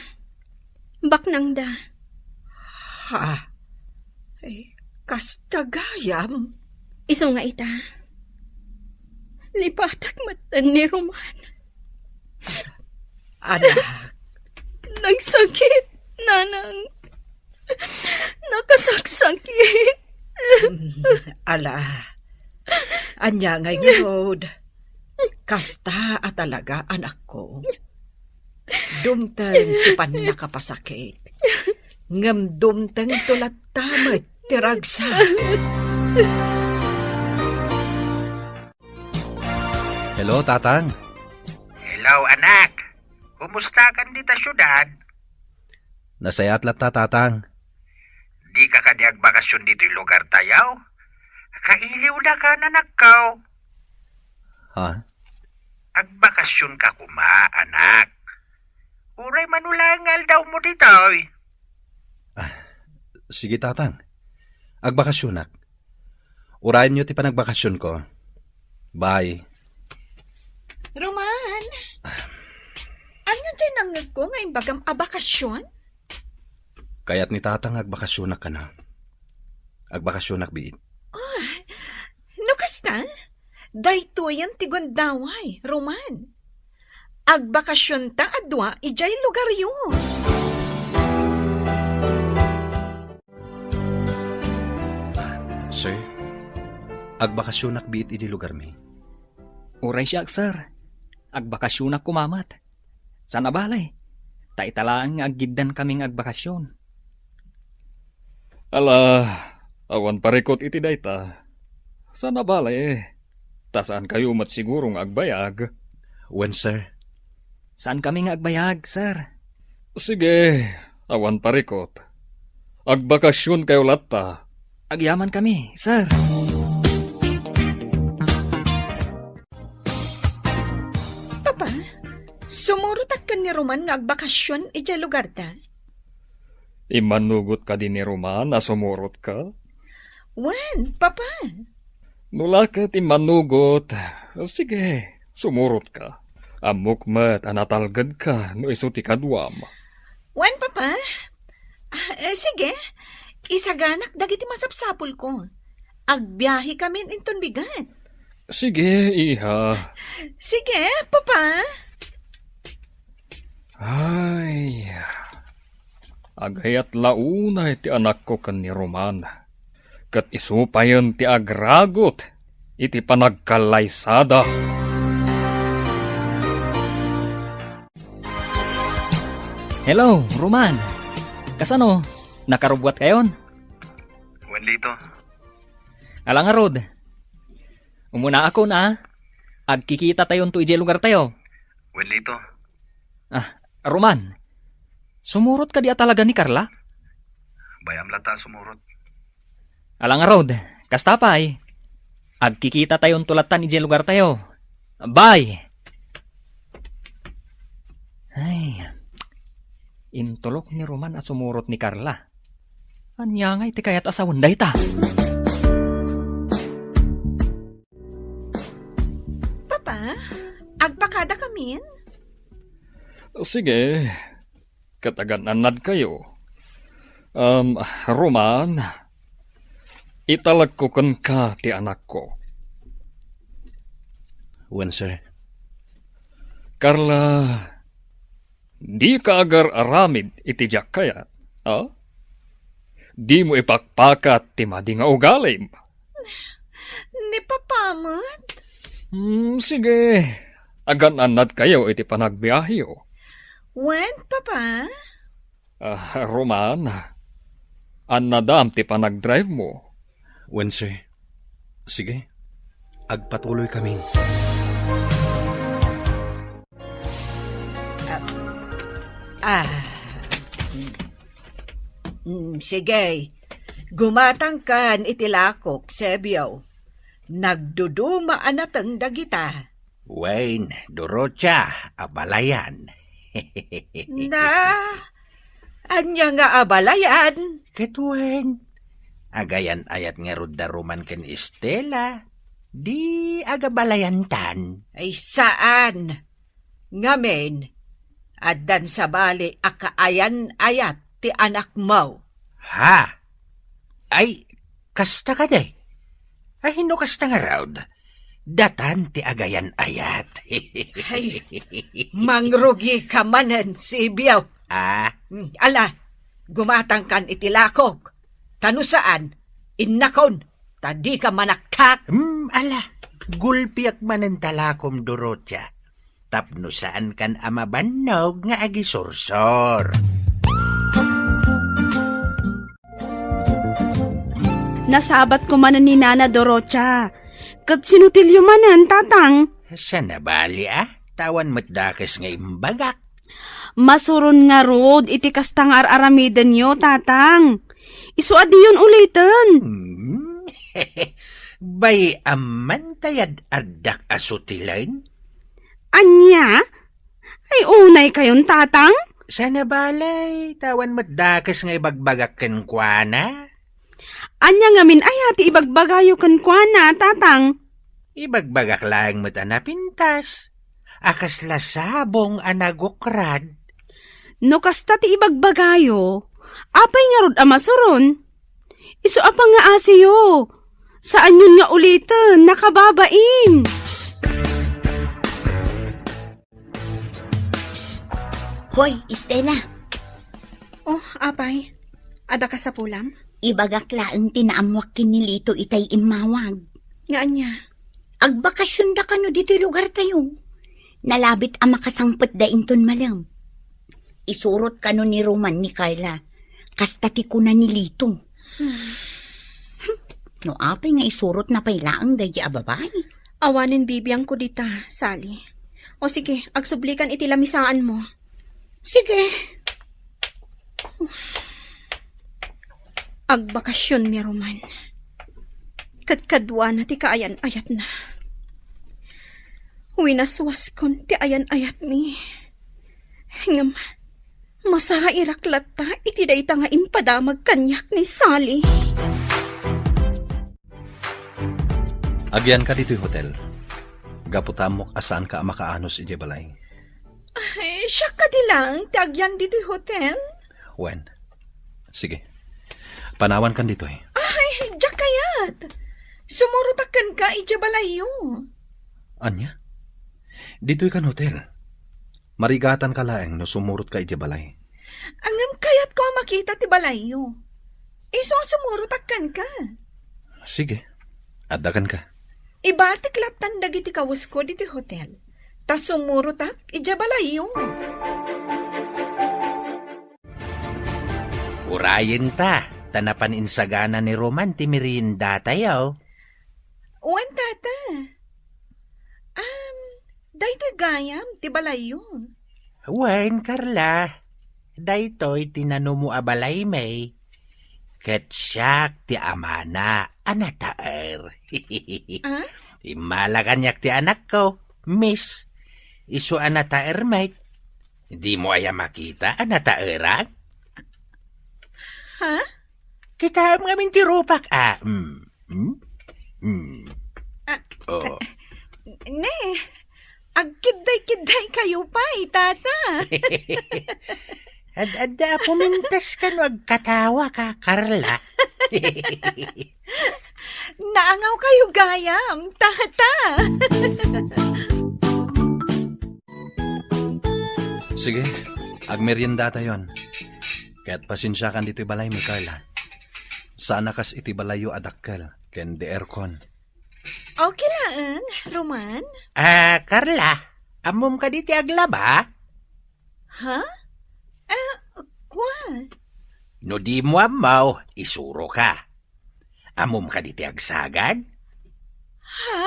Baknang da. Ha? Ay, kastagayam. Iso nga ita. Lipatak matan ni Roman. Anak, Nagsakit, nanang. Nakasaksakit. ala. Anya ngay ngirod. Kasta at talaga anak ko. Dumteng tipan nakapasakit. Ngam dumteng tulat tamat tiragsa. Hello, Tatang. Hello, anak. Kumusta kan dita syudad? Nasayat lat ta, Tatang. Di ka kadiag bakasyon dito yung lugar tayaw? Kailiw na ka na nagkaw. Ha? Agbakasyon ka kuma, anak. Uray manulangal daw mo dito. Sige, Tatang. Agbakasyonak. Urayan nyo ti panagbakasyon ko. Bye. Roman! Ano dyan ang ko ngayong bagam abakasyon? Kaya't ni Tatang agbakasyonak ka na. Agbakasyonak biit. No kasta? Dayto yan tigundaway, Roman. Agbakasyon ta adwa ijay lugar yun. Sir, agbakasyonak biit idi lugar mi. Uray siya, sir. Agbakasyon ako kumamat. Sana balay. Taitalaan nga aggidan kaming agbakasyon. Ala, awan parikot iti dayta. Sana balay. Tasaan kayo mat sigurong agbayag. When, sir? Saan kami nga agbayag, sir? Sige, awan parikot. Agbakasyon kayo latta. Agyaman kami, sir. Papa, sumurutak ka ni Roman nga agbakasyon ijay lugar ta? Imanugot ka din ni Roman na sumurot ka? Wan, Papa. Nulakit imanugot. Sige, Sumurot ka. Amok met anatalgad ka no iso ti kadwam. Wan, papa? Sige, isaganak dagiti masapsapul ko. Agbiyahe kami inton bigat. Sige, iha. Sige, papa. Ay, agayat launa iti anak ko kan ni Roman. Kat isupayon ti agragot iti panagkalaysada. Hello, Roman. Kasano? Nakarubwat kayon? Wenlito, Alang nga, Rod. Umuna ako na. Agkikita tayon to ije lugar tayo. Wenlito. Roman, sumurot ka di talaga ni Carla? Bayam lata sumurot. Alang nga, Rod. Kastapay. Agkikita tayon tulatan ije lugar tayo. Bye! Ay, intulok ni Roman a sumurot ni Carla. Anya nga iti kayat asawan day ta. Papa, agpakada kamin? Sige, katagananad kayo. Roman, italagkukan ka ti anak ko. Wen, sir. Carla, di ka agar aramid iti jak kaya, ha? Di mo ipakpakat ti madi nga ugalim. Ni papamat? Sige, agananad kayo iti panagbiyahiyo. Wan, papa? Roman, anadam ti panagdrive mo. Wen, sir. Sige, agpatuloy kami. Sige, gumatang kan itilakok, Sebyaw. Nagduduma anatang dagita. Wayne, Dorocha, abalayan. Na, anya nga abalayan. Ketuen, agayan ayat nga rod daruman ken Estela. Di agabalayan tan. Ay saan? Ngamen, adan sa bali akaayan ayat ti anak mo. Ha? Ay, kasta ka day. Ay, hino kasta nga raud. Datan ti agayan ayat. Ay, mangrugi ka manen, Sebyaw. Ala, gumatang kan itilakok. Tano saan? Innakon, tadi ka manakak. Ala, gulpiak manen talakom, Dorocha. Tapno saan kan amabanog nga agisursor. Nasabat ko manan ni Nana Dorocha. Kat sinutilyo manan, tatang. Sana bali tawan matdakas nga imbagak. Masuron nga rod, iti kastang ar-aramiden nyo, tatang. Isuadi yun ulitin. Bay aman tayad adak asutilain? Anya? Ay unay kayon, tatang? Sana balay, tawan matdakas nga ibagbagak ken kuana. Anya nga min ayati ibagbagayo kan kuana, tatang. Ibagbagak lang mo't pintas. Akas lasabong anagokrad. No kasta ti ibagbagayo, apay nga rod amasuron. Isu apang nga asiyo. Saan yun nga ulitin, nakababain. Hoy, Estela, Oh, apay. Ada ka sa pulam? ibagaklaan tinaamwak kinilito itay imawag. Nga anya? Agbakasyon da kano dito lugar tayo. Nalabit ang makasangpet da inton malam. Isurot kano ni Roman ni Carla. Kastati ko na ni Lito. No apay nga isurot na pailaang dahi ababay. Awanin bibiyang ko dita, Sally. O sige, agsublikan iti lamisaan mo. Sige. Agbakasyon ni Roman. Kadkadwa na ti kaayan-ayat na. Winaswas kon ti ayan-ayat mi. Ngam, masairaklat ta iti dayta nga impadamag kanyak ni Sally. Agyan ka dito'y hotel. Gaputamok asaan ka makaanos iti balay. Ay, siya ka di lang, tagyan dito'y hotel. Wen. Sige. Panawan kan dito eh. Ay, diyak kayat. Sumurutakan ka, ijabalayo. Anya? Dito'y kan hotel. Marigatan ka laeng no sumurot ka iti balay. Angam kayat ko makita ti balayo. Iso sumurutakan ka. Sige. Addakan ka. Ibatik latan dagiti kawas ko diti hotel. Tas sumurutak, ijabalayo. Urayin ta, tanapan insagana ni Roman ti merienda tayo. Uwan tata. Daytoy gayam, ti balayo. Wen, Carla. Daytoy tinano mo abalay may. Ketsak ti amana, anataer. Ah? Imalaganyak ti anak ko, miss. Isu anataer may. Di mo aya makita anataerak? Ha? Kita ngamin ti rupak, Oh. Ne, agkiday-kiday kayo pa, tata. Ad-ada, pumintas ka no agkatawa ka, Carla. Naangaw kayo gayam, tata. Sige. Agmerienda tayon. Kaya't pasensya kan dito'y balay mi Carla. Sana kas iti balayo adakkel ken de aircon. Okay lang, Roman. Carla, amom ka diti aglaba? Ha? Kwa? No di mo amaw, isuro ka. Amom ka diti agsagad? Ha?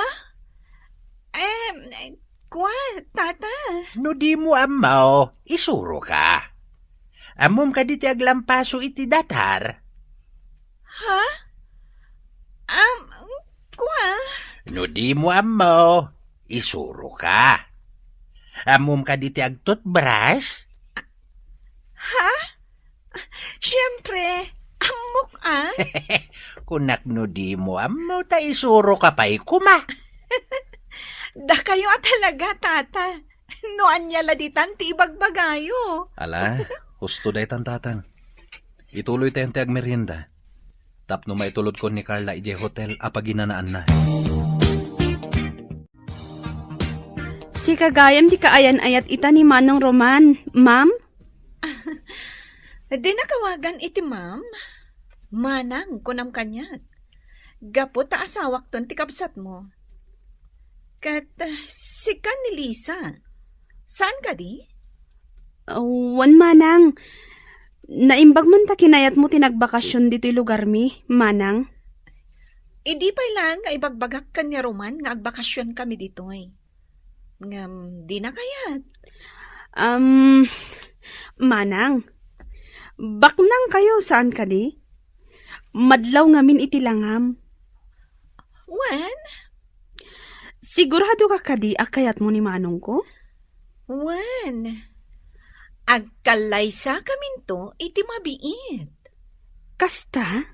Kwa, tata? No di mo amaw, isuro ka. Amom ka diti aglampaso iti datar? Ha? Kwa? No di mo amaw, isuro ka. Amom ka diti agtutbrush? Ha? Siyempre, amok Kunak no di mo amaw, ta isuro ka pa'y kuma. Da kayo talaga, tata. Noan niya laditan ti ibagbagayo. Ala, husto day tatang. Ituloy tayong ti agmerienda. Tapno maitulod ko ni Carla ije hotel apaginanaan na. Si kagayam di kaayan ayat ita ni Manong Roman, ma'am? Di nakawagan iti ma'am. Manang kunam kanyag. Gapo ta asawak ton ti kapsat mo. Kat si ka ni Lisa. Saan ka di? Wan manang. Naimbag man ta kinayat mo tinagbakasyon dito'y lugar mi, manang. Idi pa lang nga ibagbagak kan ni Roman nga agbakasyon kami ditoy. Ngam, di na kayat. Manang. Baknang kayo saan ka di? Madlaw ngamin iti langam. Wan? Sigurado ka kadi akayat mo ni manong ko? Wan? Agkalaysa kamin to iti mabiit. Kasta?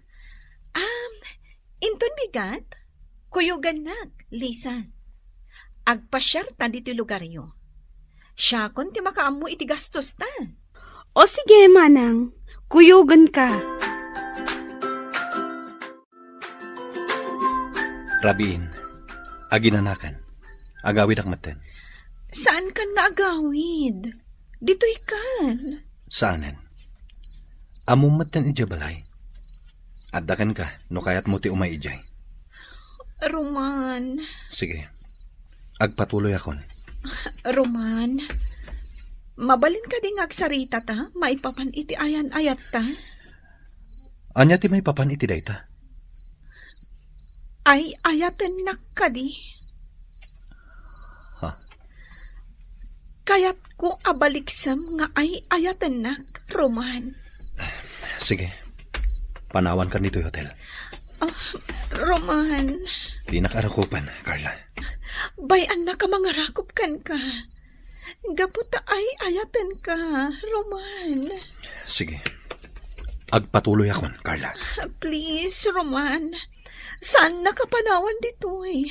Inton bigat? Kuyugan nak, Lisa. Agpasyar ta dito lugar yo. Siya kon ti makaammo iti gastos ta. O sige, manang. Kuyugan ka. Rabiin, aginanakan. Agawid akmaten. Saan kan nga agawid? Dito'y kan. Saanen? Amumaten ije balay. Addakan ka, no kayat mo ti umay ijay. Roman. Sige, agpatuloy akon. Roman. Mabalin ka di agsarita ta, maipapan iti ayan-ayat ta. Anya ti may papan iti dayta? Ay ayaten nak ka di. Ha? Kayat ko abaliksam nga ay ayaten nak, Roman. Sige, panawan ka nito'y hotel. Roman. Di nakarakupan, Carla. Bayan na ka mga rakop kan ka. Gaputa ay ayaten ka, Roman. Sige, agpatuloy akon, Carla. Please, Roman. Saan nakapanawan dito eh?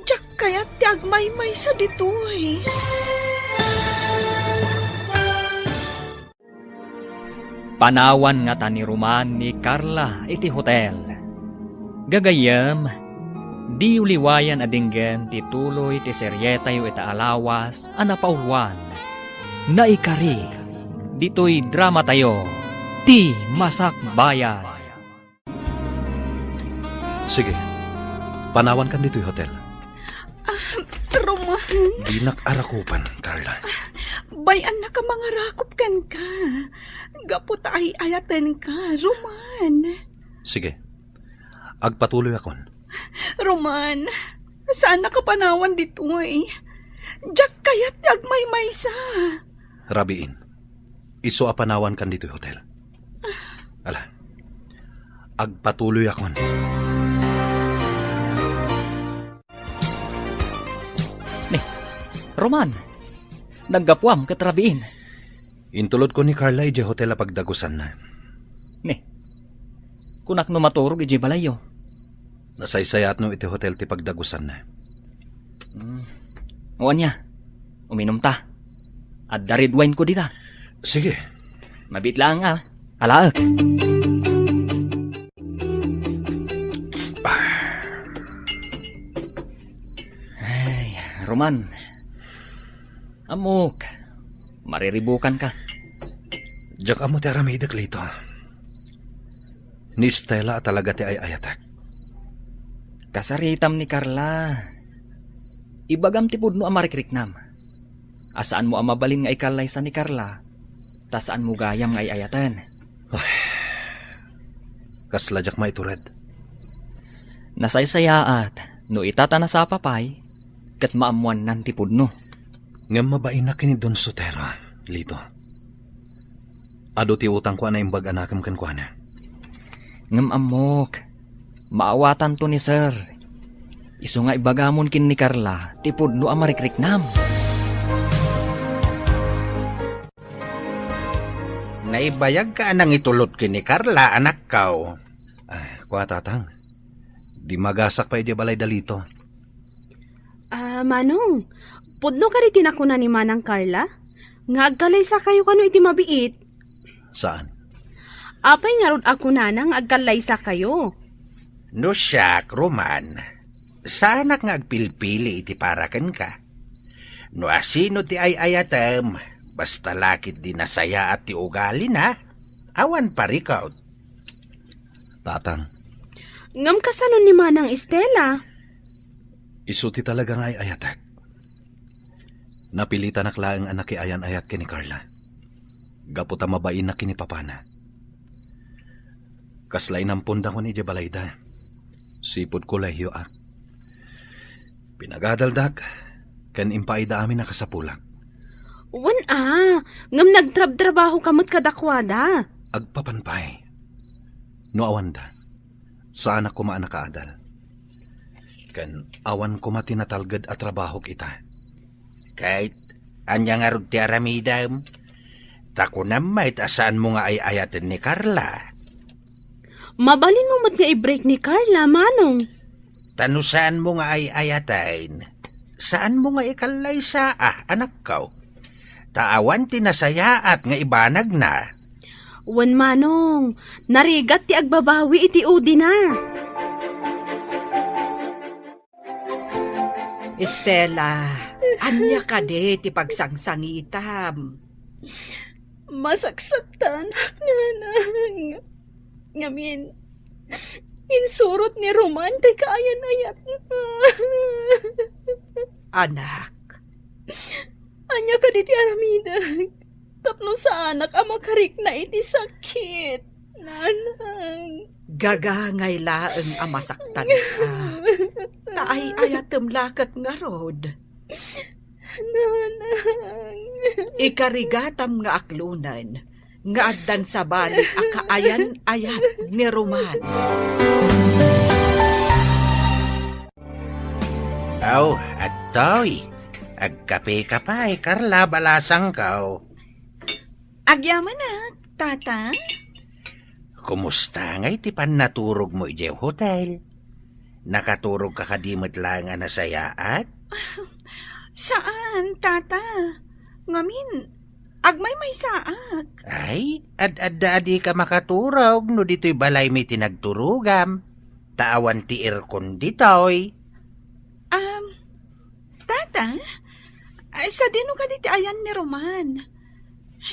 Diyak kayat ti agmaymay sa ditoy. Panawan nga ta ni Roman ni Carla iti hotel. Gagayam, di uliwayan adinggen ti tuloy ti seryetayo ita alawas anapauwan. Naikari, ditoy drama tayo, ti Masakbayan. Sige, panawan kan dito'y hotel. Roman, Di nakarakupan, Carla. bayan na ka mga rakop kan ka. Gapot ay ayatan ka, Roman. Sige, agpatuloy akon. Roman, saan nakapanawan dito eh? Diyak kayat ti agmaymay sa. Rabiin, iso apanawan kan dito'y hotel. Ala, agpatuloy akon. Roman, naggapuam katrabiin. Intulod ko ni Carla ije hotel a pagdagusan na. Kunak no maturog iji balayo. Nasaysayat no iti hotel ti pagdagusan na. Uwan niya, uminom ta. At darid wine ko dita. Sige, Mabit lang alaak. Ay, Roman. Amok, mariribukan ka. diyak amo ti aramidak lito. Ni Stella talaga ti ay ayatak. Kasaritam ni Carla. Ibagam ti pudno amarikriknam. Asaan mo amabalin nga ikalaysa ni Carla, tasaan mo gayam nga ayatan. Kasladyak maitured. Nasaysayaat, no itatana sa papay, kat maamuan nan ti pudno. Ngam mabain na kini Don Sotero, lito. Ado ti utang ko na imbag anakam kan kwa na. Ngam amok, maawatan to ni sir. Iso nga ibagamon kin ni Carla, ti pudno amarikriknam. Naibayag ka anang itulot kini Carla, anak kao. Kwa tatang, di magasak pa ije balay dalito. Manong, pudno ka rin tinakuna ni Manang Carla? Nga agkalay sa kayo kano iti mabiit. Saan? Apay nga rod ako nanang agkalay sa kayo. No siyak, Roman. Sanak nga agpilpili iti parakan ka. No asino ti ay ayatem, basta lakit di nasaya at ti ugali na, awan parikaw. Tatang, Ngam kasano ni Manang Estela? isuti talaga nga ay ayatak. Napilitan naklaang anak ayan ayat kini Carla. Gaputa mabain na kini papana. Kaslay ng punda ko ni Jabalayda. Sipod ko lahyo ak. Pinagadaldak, kan impaida amin nakasapulak. Ngam nagtrab-trabaho kamot kadakwada. Agpapanpay. No awanda, saan ako maanakaadal. Kan awan ko matinatalgad at trabaho kita. Kahit anya nga rod ti aramidam, tako namay asaan mo nga ay ayaten ni Carla. Mabalin mo mat nga i-break ni Carla, Manong. Tanusaan mo nga ay ayatain, saan mo nga ikalay sa anak ko? Taawan tinasayaat nga ibanag na. Manong, narigat ti agbabawi iti udi na. Estela, anya ka de ti pagsangsangitam. Masaksaktan, nanang. Ngamin, insurot ni Roman, tay kaayan-ayat. Anak, Anya ka diti aramidag. Tapno sa anak amakarik na iti sakit. Nanang. gagangay laeng amasaktan ka. Taay ayatem lakat nga rod. Nanang. Ikarigatam nga aklunan, nga addan sa balik akaayan-ayat ni Roman. Aw, at toy. Agkape ka pa Carla, balasang kao. Agyaman na, tata. Kumusta nga iti pan naturog mo ije hotel? Nakaturog ka kadimot lang nga nasayaat? Saan, tata? Ngamin, agmay may saak. Ay, ad-adi ka makaturog no dito'y balay may tinagturugam. Taawan ti irkon ditoy. Tata, sa dino ka diti ayan ni Roman.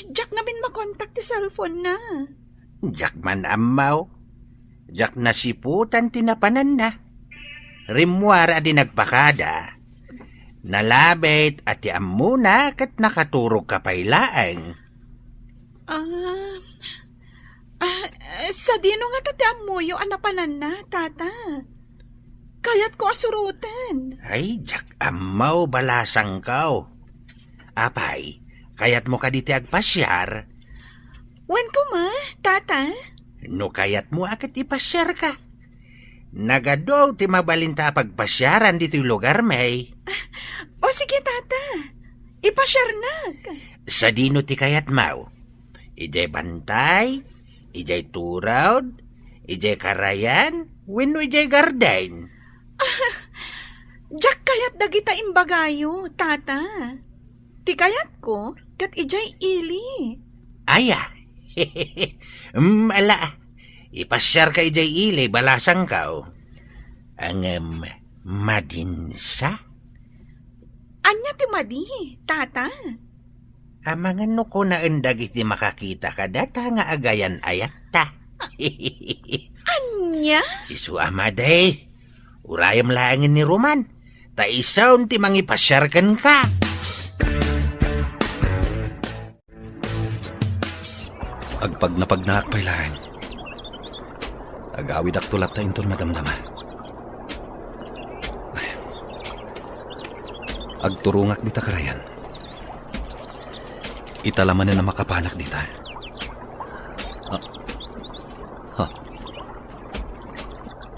Jack na bin makontak ti cellphone na. Jak man amaw. Jak nasiputan tinapanan na. Rimwar adi nagpakada. Nalabit at ti amuna kat nakaturog ka pailaang. Sa dino nga tati amuyo anapanan na, tata. Kayat ko asurutan. Ay, jak amaw balasang kaw. Apay, kayat mo ka diti agpasyar. Wen ko ma, tata? No kayat mo akit ipasyar ka. Nagadaw ti mabalinta pagpasyaran dito'y lugar may. O sige, tata. Ipasyar na. Sa dino ti kayat mau. Ijay bantay, ijay turawd, ijay karayan, wenno ijay garden. Jack kayat dagita imbagayo, tata. Ti kayat ko, kat ijay ili. Aya. Ala. Ipasyar ka ijay ili, balasang kao. Ang madinsa? Anya ti madi, tata? Amangan no ko na endag iti makakita ka data nga agayan ayat ta. Anya? Isu amaday. Urayam laangin ni Roman. Ta isaw ti mangipasyarkan ka. Agpag napagnaak pailahan. Agawid ak tulap ta inton madamdama. Agturungak dita karayan. Italaman na makapanak dita.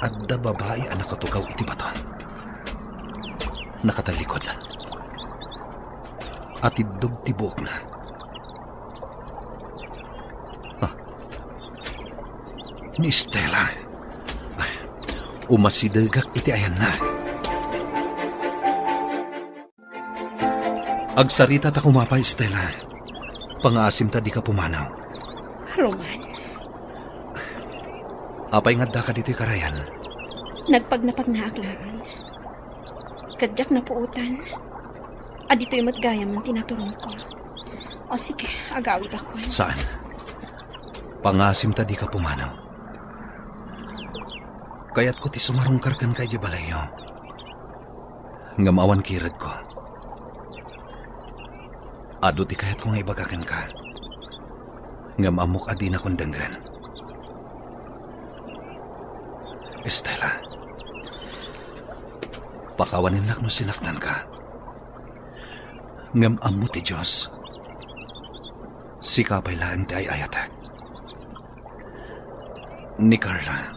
Adda babae anak katugaw iti baton. Nakatalikod na. At idog tibok na. Ni Stella. Umasidagak iti ayan na. Agsarita ta kumapay, Stella. Pangasim ta di ka pumanaw. Roman, Apay nga da ka dito'y karayan. nagpagnapag na aglaan. Kadyak na puutan. Adito'y matgaya man tinaturong ko. O sige, agawid ako. Saan? Pangasim ta di ka pumanaw. Kaya't ko ti sumarungkarkan kay di balayo. Ngamawan kirad ko. Ado ti kayat ko nga ibagakan ka. Ngamamok adi na kundanggan. Estela, pakawanin nak no sinaktan ka. Ngamammo ti Diyos. Sikapay lang ti ay ayatak. Ni Carla,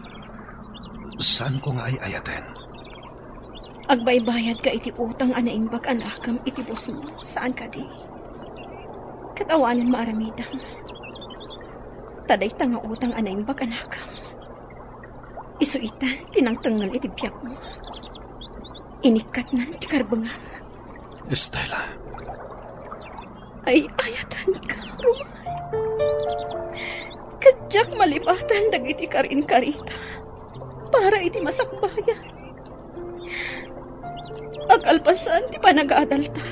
saan ko nga ay ayaten? Agbaybayad ka iti utang anaimbag anakam iti bus mo. Saan ka di? Katawanan maaramidam. Taday tanga utang anaimbag anakam. Isuitan, tinangtangal iti biyak mo. Inikat nan ti karbangam. Estela, Ay, ayatan ka, Roman. Kadyak malipatan dagiti karin-karita. Para iti masakbayan. Agalpasan ti panag-aadalta.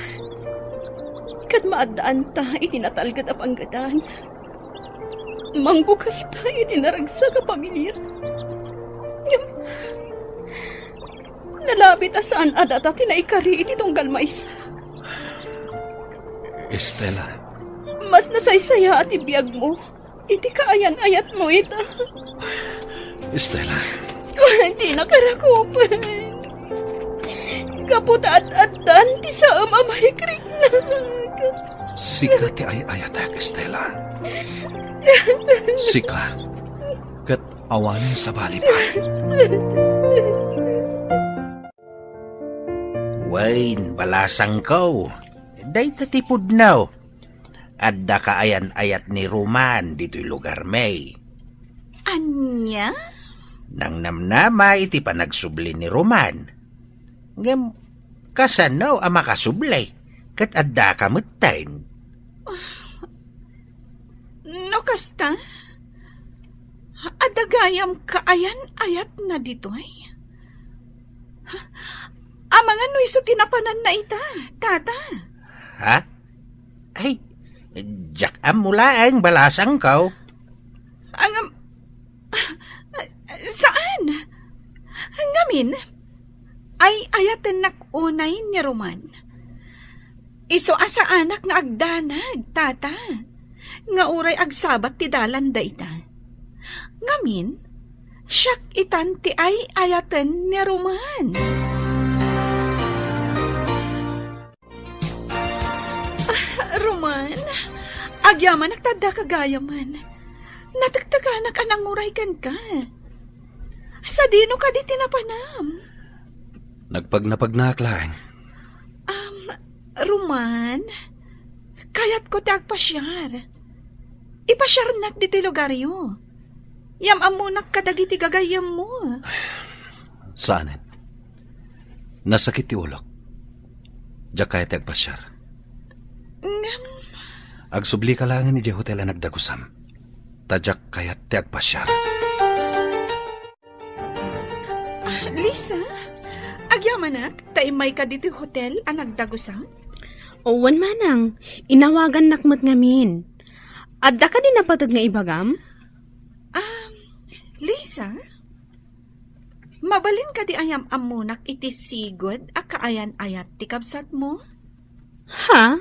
Kad maadaan ta iti natalgad a panggadan. Mangbukal ta iti naragsa ka pamilya. Nalabit asaan adata tinaikari iti tunggal maisa. Estela, Mas nasaysaya at ibiyag mo. Iti kaayan-ayat mo ita. Estela, Hindi nakarakupan. Kaputa at dan ti sa amamarikrik na. sika ti ay ayatak, Estela. Sika, kat awanin sa bali pa. Wain, balasang ko. Day tatipod now. Adda ka ayan-ayat ni Roman dito'y lugar may. Anya? Nang namnama iti panagsubli ni Roman. Ngem, kasanaw ang makasublay, kat adda kamutain. No kasta? Adagayam kaayan ayat na ditoy. Amangan no iso tinapanan na ita, tata. Ha? Ay, jak am mula ang balasang kau. Ang... saan? Ngamin? Ay ayaten nakunay ni Roman. Iso asa anak nga agdanag, tata. Nga uray agsabat ti dalan da ita. Ngamin, siyak itan ti ay ayaten ni Roman. Roman, agyaman nagtada kagayaman. Natagtaganak anang uray kan ka. Sa dino ka di tinapanam. Nagpagnapagnak lang. Roman, kayat ko ti agpasyar. Ipasyar nak di ti lugaryo. Yam amunak kadagiti gagayam mo. Saanin? Nasakit ti ulok. Diyak kaya ti agpasyar. Agsubli ka lang ni di hotel ang nagdagusam. Tadyak kaya ti agpasyar. Lisa, agyamanak, taimay ka dito hotel ang nagdagusang? Owan manang, inawagan nakmat ngamin. Adda ka din napatag nga ibagam? Lisa, mabalin ka di ayam amunak iti sigod a kaayan-ayat ti kabsat mo? Ha?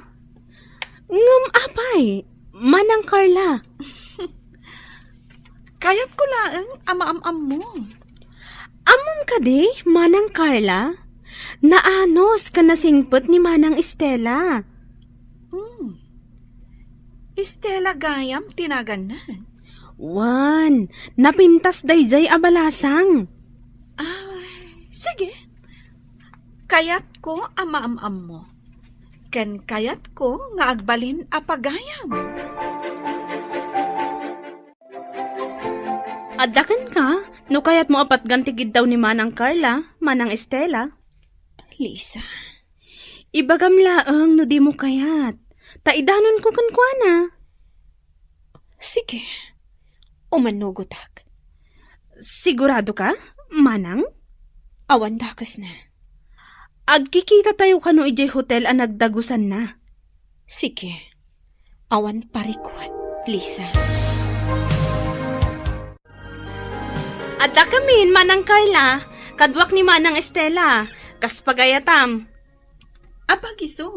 Ngam apay, manang Carla. Kayat ko laeng ama-am-am mo. Amom ka di, manang Carla? Naanos ka nasingpot ni manang Estela. Estela Gayam tinagan na. Wan, napintas dayjay abalasang. Sige. Kayat ko ama-am-am mo. Ken kayat ko nga agbalin a pagayam. Addakan ka, no kayat mo apat gantigid daw ni manang Carla, manang Estela. Lisa, Ibagam laeng no di mo kayat. Taidanon ko kankwana. sige. Umanugotak. Sigurado ka, manang? Awan dakas na. Agkikita tayo kano ijay hotel ang nagdagusan na. Sige. Awan parikot, Lisa. Adda kamin, manang Carla. Kadwak ni manang Estela. Kas pagayatam. Apagiso.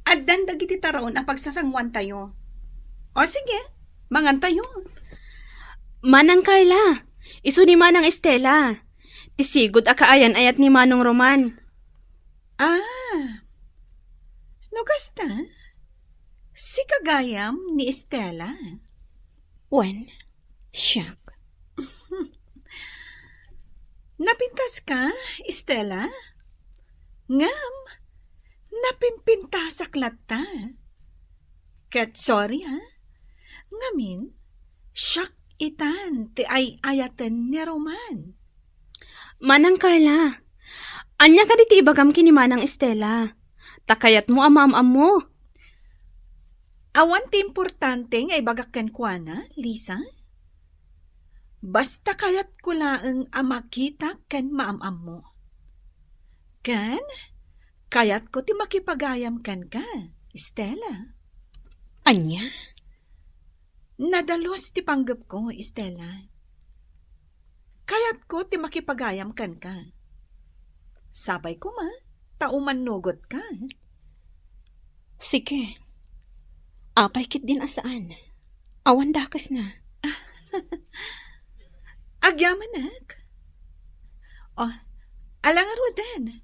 Addan dagiti taraon a pagsasangwan tayo. O sige, mangan tayo. Manang Carla, isu ni manang Estela. Tisigod a kaayan ayat ni manong Roman. No kasta? Si kagayam ni Estela. Wen, siyak. Napintas ka, Estela? Ngam, napimpintasak latta. Kat sorry ha? Ngamin, siyak itan ti ay ayaten ni Roman. Manang Carla, anya ka di ti ibagam kini manang Estela. Takayat mo amam-am mo. Awan ti importante nga ibagakan kwa na, Lisa? Basta kayat ko laeng amakita ken maamam mo. Kan, kayat ko ti makipagayam kan ka, Estela. Anya? Nadalos ti panggap ko, Estela. Kayat ko ti makipagayam kan ka. Sabay ko ma, tauman nugot ka. Sige. Apay kit din asaan. Awan dakas na. Agyamanak. Alangar wadan.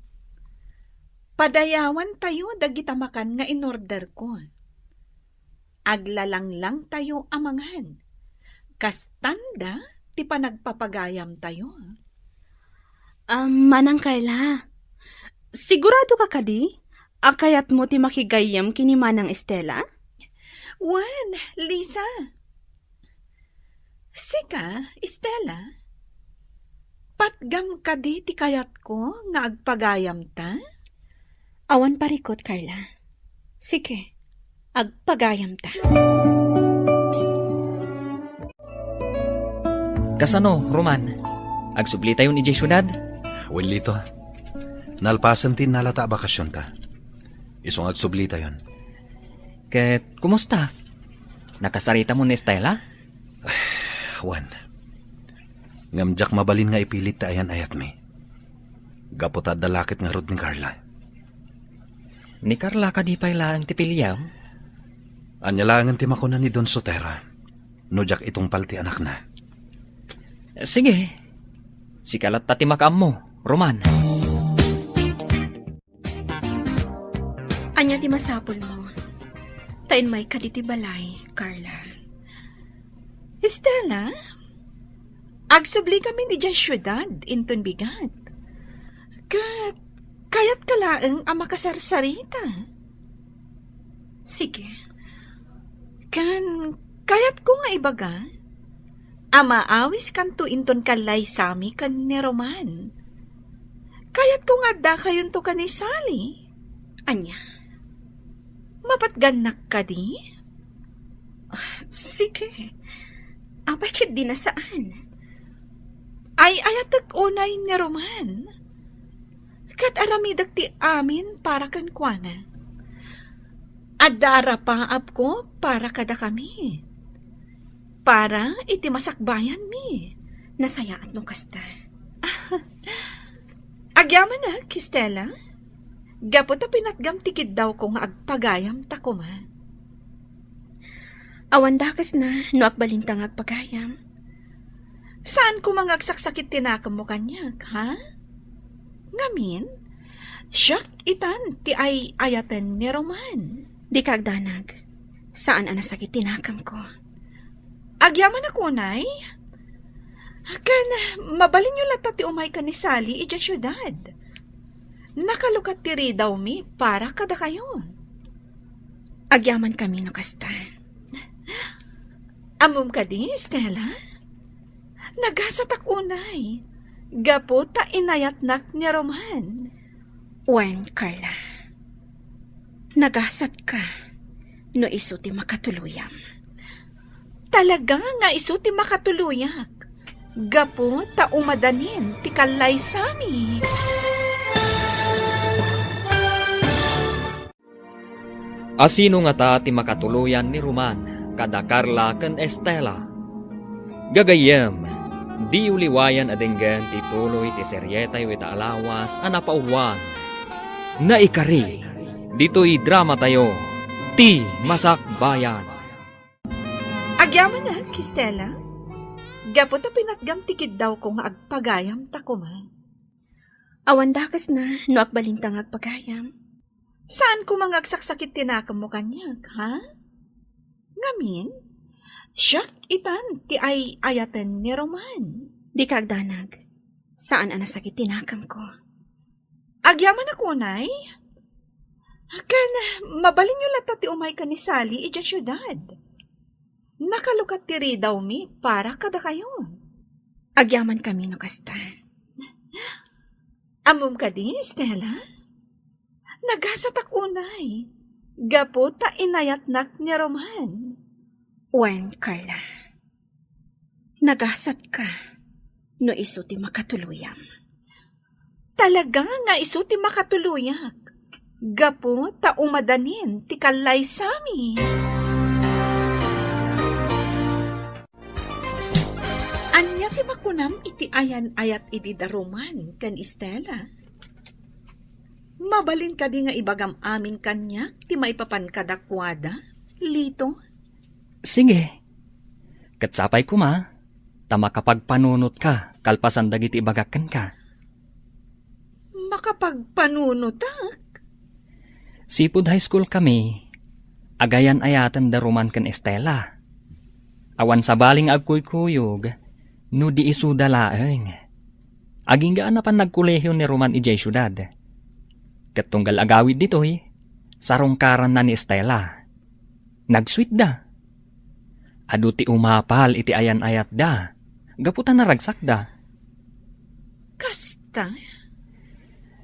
Padayawan tayo dagitamakan nga inorder ko. Aglalang lang tayo amangan. Kastanda, ti panagpapagayam tayo. Manang Carla, sigurado ka kadi? Akayat mo ti makigayam kini manang Estela? Lisa. Sika, Estela. Patgam ka di ti kayat ko nga agpagayam ta? Awan parikot, Carla. Sige, agpagayam ta. Kasano, Roman? Agsubli tayo ni syudad? Lito. Nalpasan tin nalata bakasyon ta. Isong agsublita yon. Ket, kumusta? Nakasarita mo ni Stella? Wan. Ngamjak mabalin nga ipilit ta ayan ayat mi. Gapotad dalakit nga rod ni Carla. Ni Carla ka di pa ilang tipiliyam? Anyalangan ti makuna ni Don Sotera. Nujak itong palti anak na. Sige. Sikalat tati makam mo, Roman. Anya ti masapol mo. Tain may kaditi balay, Carla. Estela, agsubli kami ni dyan syudad, inton bigat. Kayat ka laeng ang makasarsarita. Sige. Kayat ko nga ibaga, amaawis kanto inton kalay sami kan ni Roman. Kayat ko nga da kayon to ka ni Sally. Anya? Mapatganak ka di? Sige. Apay kit di na saan. Ay ayatag unay ni Roman. Kat aramidak ti amin para kan kuana. Adara paap ko para kada kami. Para iti masakbayan mi. Nasaya at nung kasta. Agyaman na, Kistela. Gapot a pinatgam tikid daw ko nga agpagayam ta ko ma. Awan dakas na, no akbalintang agpagayam. Saan ko mga agsaksakit tinakam mo kanyak, ha? Ngamin, siyak itan ti ay ayatan ni Roman. Di kagdanag. Saan ang nasakit tinakam ko? Agyaman ako, nay. Kan, mabalin nyo lata ti umay ka ni Sally ijang syudad. Nakalukat ti ridaw mi para kada kayo. Agyaman kami no kasta. Amom ka di, Stella? Nagasatak unay. Gapo ta inayatnak ni Roman. Wen, Carla. Nagasat ka no iso ti makatuluyam. Talaga nga iso ti makatuluyak. Gapo ta umadanin ti kalay sami. Asino nga ta ti makatuluyan ni Roman kada Carla ken Estela? Gagayem, di uliwayan adenggan ti tuloy ti seryetay wita alawas anapauwan. Naikari, dito'y drama tayo, ti Masakbayan. Agyaman na, Kistela. Gapo ta pinatgam tikid daw ko nga agpagayam ta ko ma. Awan dakas na, no akbalintang agpagayam. Saan ko mga agsaksakit tinakam mo kanyak, ha? Ngamin, siyak itan ti ay ayatan ni Roman. Di kagdanag. Saan ang nasakit tinakam ko? Agyaman ako, nay. Kan, mabalin nyo lata ti umay ka ni Sally ijang syudad. Nakalukat ti ridaw mi para kada kayo. Agyaman kami no kasta. Amom ka din, Stella? Nagasatak unay. Gapo ta inayatnak ni Roman. Wen, Carla. Nagasat ka no iso ti makatuluyam. Talaga nga iso ti makatuluyak. Gapo ta umadanin ti kalay sami. Anya ti makunam iti ayan ayat iti daruman kan Estela. Mabalin ka di nga ibagam amin kanyak ti maipapan kadakwada, Lito. Sige. Katsapay ko ma, ta makapagpanunot ka, kalpasan dagiti ibagaken ka. Makapagpanunutak? Sipud high school kami, agayan ayatan da Roman ken Estela. Awan sa baling agkuykuyog, no di isuda laeng. Aging gaan na pan nagkulehyo ni Roman ijay syudad. Katunggal agawid ditoy, sarongkaran na ni Estela. Nagsweet da. Adu ti umapal iti ayan ayat da, gaputan na ragsak da. Kasta?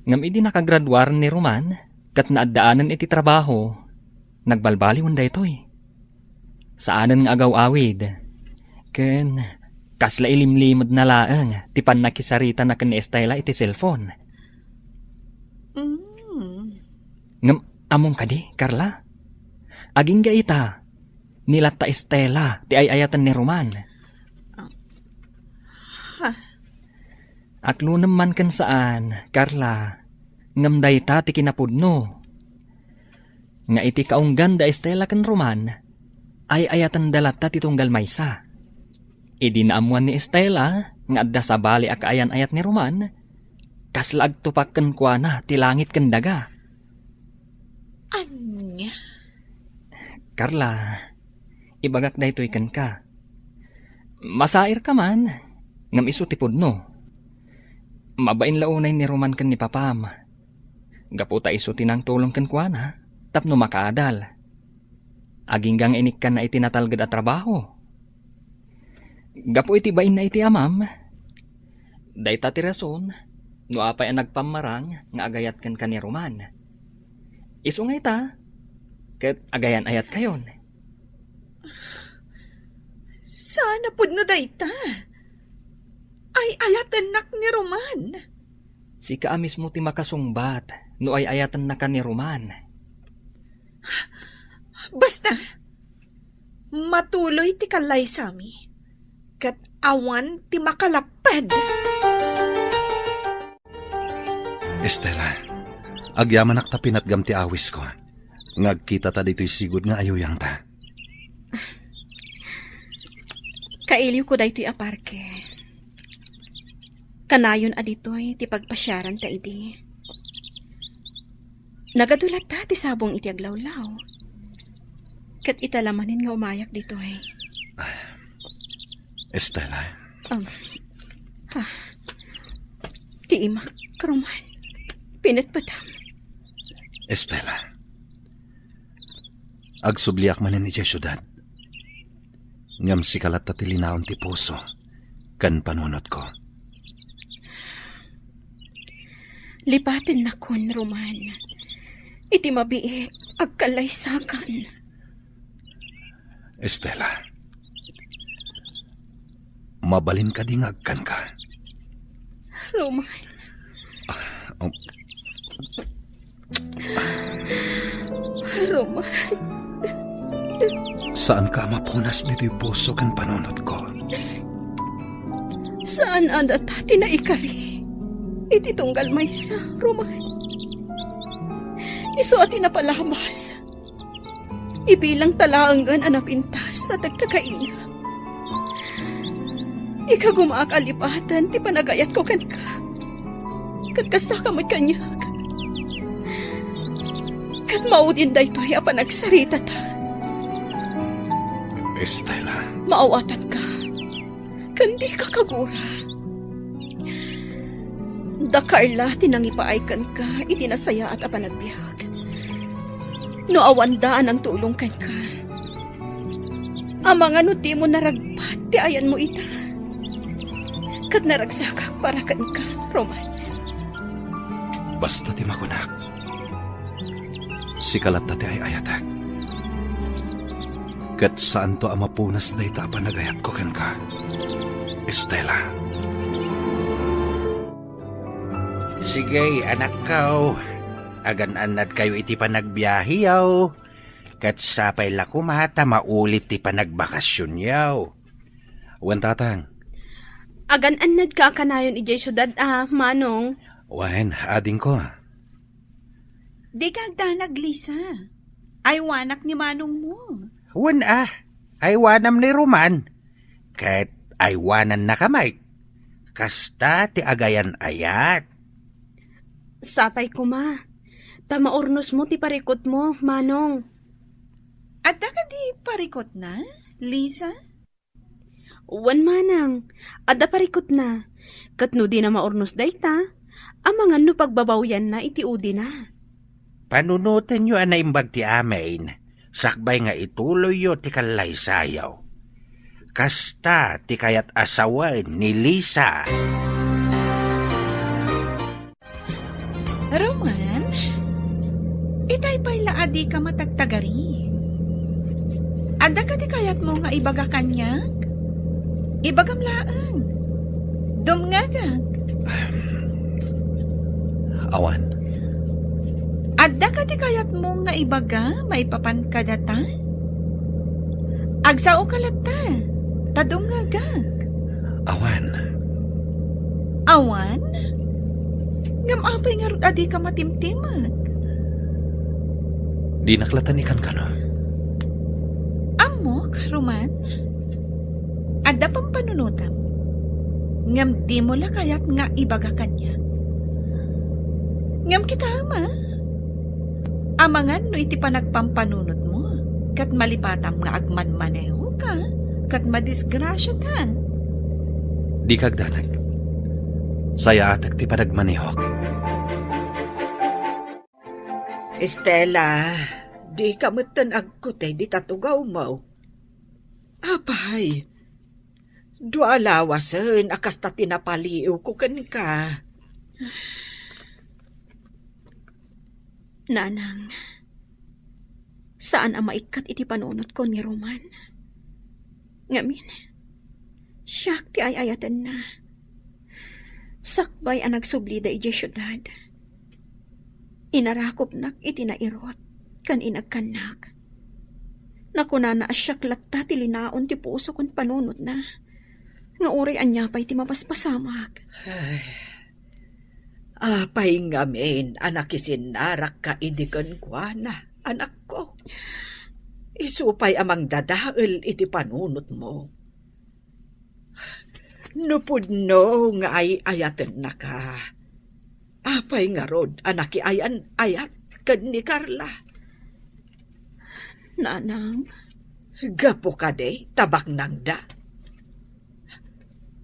Ngam idi nakagradwar ni Roman, kat naadaanan iti trabaho, nagbalbaliwan da ito'y. Saanan nga agaw awid, ken kasla ilimlimod na laeng, tipan nakisarita na ken Estela iti cellphone. Ngam among kadi, Carla? Aging ga ita, nilata Estela, ti ayayatan ni Roman. Aklo naman kan saan, Carla, ngam dayta ti kinapudno. Nga iti kaunggan da Estela kan Roman, ay ayatan dalata ti tunggal maysa. Idi naamuan ni Estela, nga adda sa bali akaayan ayat ni Roman, kaslag tupak ken kuana ti langit ken daga. Anya? Carla, ibagak da ito'y ken ka. Masair ka man, ngam iso ti pudno. Mabain launay ni Roman ken ni Papam. Gaputa iso tinang tulong ken kuana, tapno makaadal. Aginggang inik kan na itinatalgad at trabaho. Gapu iti bain na iti amam. Dayta ti rason, no apay ang nagpamarang nga agayat kan ni Roman. Iso nga ita, ket agayan ayat kayon. Sana pud na dayta. Ay ayatan nak ni Roman. Si ka mismo ti makasungbat, no ay ayatan na ka ni Roman. Basta, matuloy ti kalay sami. Kat awan ti makalapad. Estela, agyaman ak tapin at gam ti awis ko. Ngagkita ta dito'y sigud nga ayuyang ta. Kailiw ko daytoy aparke. Kanayon aditoy ti pagpasyaran ta idi. Nagadulat ta ti sabong iti aglawlaw. Kat italamanin nga umayak ditoy. Estela, Ti imak, Roman. Pinatpatam. Estela. Agsubliak manin iti syudad. Ngam sikalat ta tilinaon ti puso, kan panunot ko. Lipatin na kon, Roman. Iti mabiit, agkalaysakan. Estela, mabalin ka dingagkan ka. Roman. Roman. Saan ka mapunas dito'y puso kan panunot ko? Saan anda tati na ikari? Iti tunggal maysa, Roman. Iso ati na palabas. Ibilang talaangan anapintas sa tagkakaina. Ikagumaak alipatan ti panagayat ko kan ka. Katkasta ka magkanyak. Kat maudin da ito'y apanagsarita ta. Estela. Maawatan ka. Kandi ka kagura. Da Carla, tinangipaaykan ka, itinasaya at apanagbiag. No awandaan ang tulong kan ka. Amang ano di mo naragpat, ti ayan mo ita. Kat naragsakak para kan ka, Roman. Basta ti makunak. Sikalat ta ti ay ayatak. Kat saan to amapunas na ita panagayat ko kan ka. Estela. Sige, anak ko. Agan-anad kayo iti panagbiyahi yaw. Kat sapay la kumata maulit ti panagbakasyon yaw. Wan tatang. Agan-anad ka kanayon ijay syudad manong. Wan, ading ko. Di ka agdanag, Lisa. Ay wanak ni manong mo. Wan ay wanam ni Roman. Kat ay wanan na kamay. Kasta ti agayan ayat. Sapay ko ma. Tamaurnos mo ti parikot mo, manong. At ka di parikot na, Lisa? Wan manang. Adda parikot na. Katno di na maurnos dayta. Amangan no pagbabawyan na iti udi na. Panunutan nyo anaimbag ti amin. Sakbay nga ituloy yo ti kalay sayaw. Kasta ti kayat asawan ni Lisa. Roman, itay pa'y laadi ka matagtagari. Ada ka di kayat mo nga ibaga kanyag? Ibagam laang. Dumngagag. Awan. Ada ka di kayat mo nga ibaga may papan kadata? Agsao kalata. Tadumngagag. Awan. Awan? Ngam apay nga rod adi ka matimtimag. Di naklatan ikan ka no? Amok, Roman? Ada pang panunutam. Ngam di mo la kayat nga ibaga kanya. Ngam kita ama. Amangan no iti panagpampanunot mo. Kat malipatam nga agman maneho ka. Kat madisgrasya ta. Di kagdanag. Saya atak ti panagmanihok. Estela, di ka matan agkutay di tatugaw mo. Apay, dua lawasan akas ta tinapaliw ko kan ka. Nanang, saan ang maikat iti panunot ko ni Roman? Ngamin, siyak ti ayayatan na. Sakbay ang nagsublida iti syudad. Inarakop nak iti nairot, kan inagkanak. Nakuna na asyak latta ti linaon ti puso kon panunot na. Nga uri anya pa'y ti mapaspasamak. Apay ngamin, anak isinarak ka idikan kwa na, anak ko. Isupay amang dadael iti panunot mo. Nupudno nga ay ayatan na ka. Apay nga rod, anak ayan ayat kan ni Carla. Nanang, Gapo ka de, tabak nang da.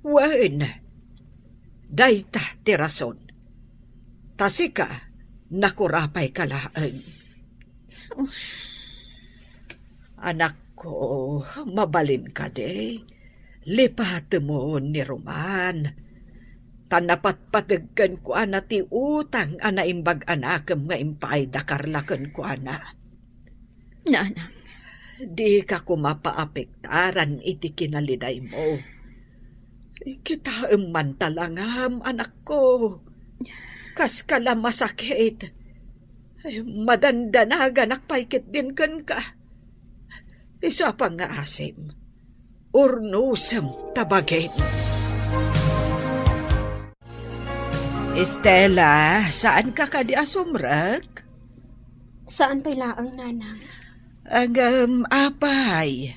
Wen, dayta tirason. Tasika, nakurapay kalaan. Anak ko, mabalin ka de. Lipat mo ni Roman. Tanapat-patagkan ko ana ti utang ana imbag anakam nga impay dakarlakan ko ana. nanang, Di ka kumapaapektaran iti kinaliday mo. Kita man talangam, anak ko. Kas kala masakit. Madandanagan akpaykit din kan ka. Isa pa nga asim. Urnusam tabagin. Estela, saan ka kadi asumrag? saan pa'y laang nanang? Apay.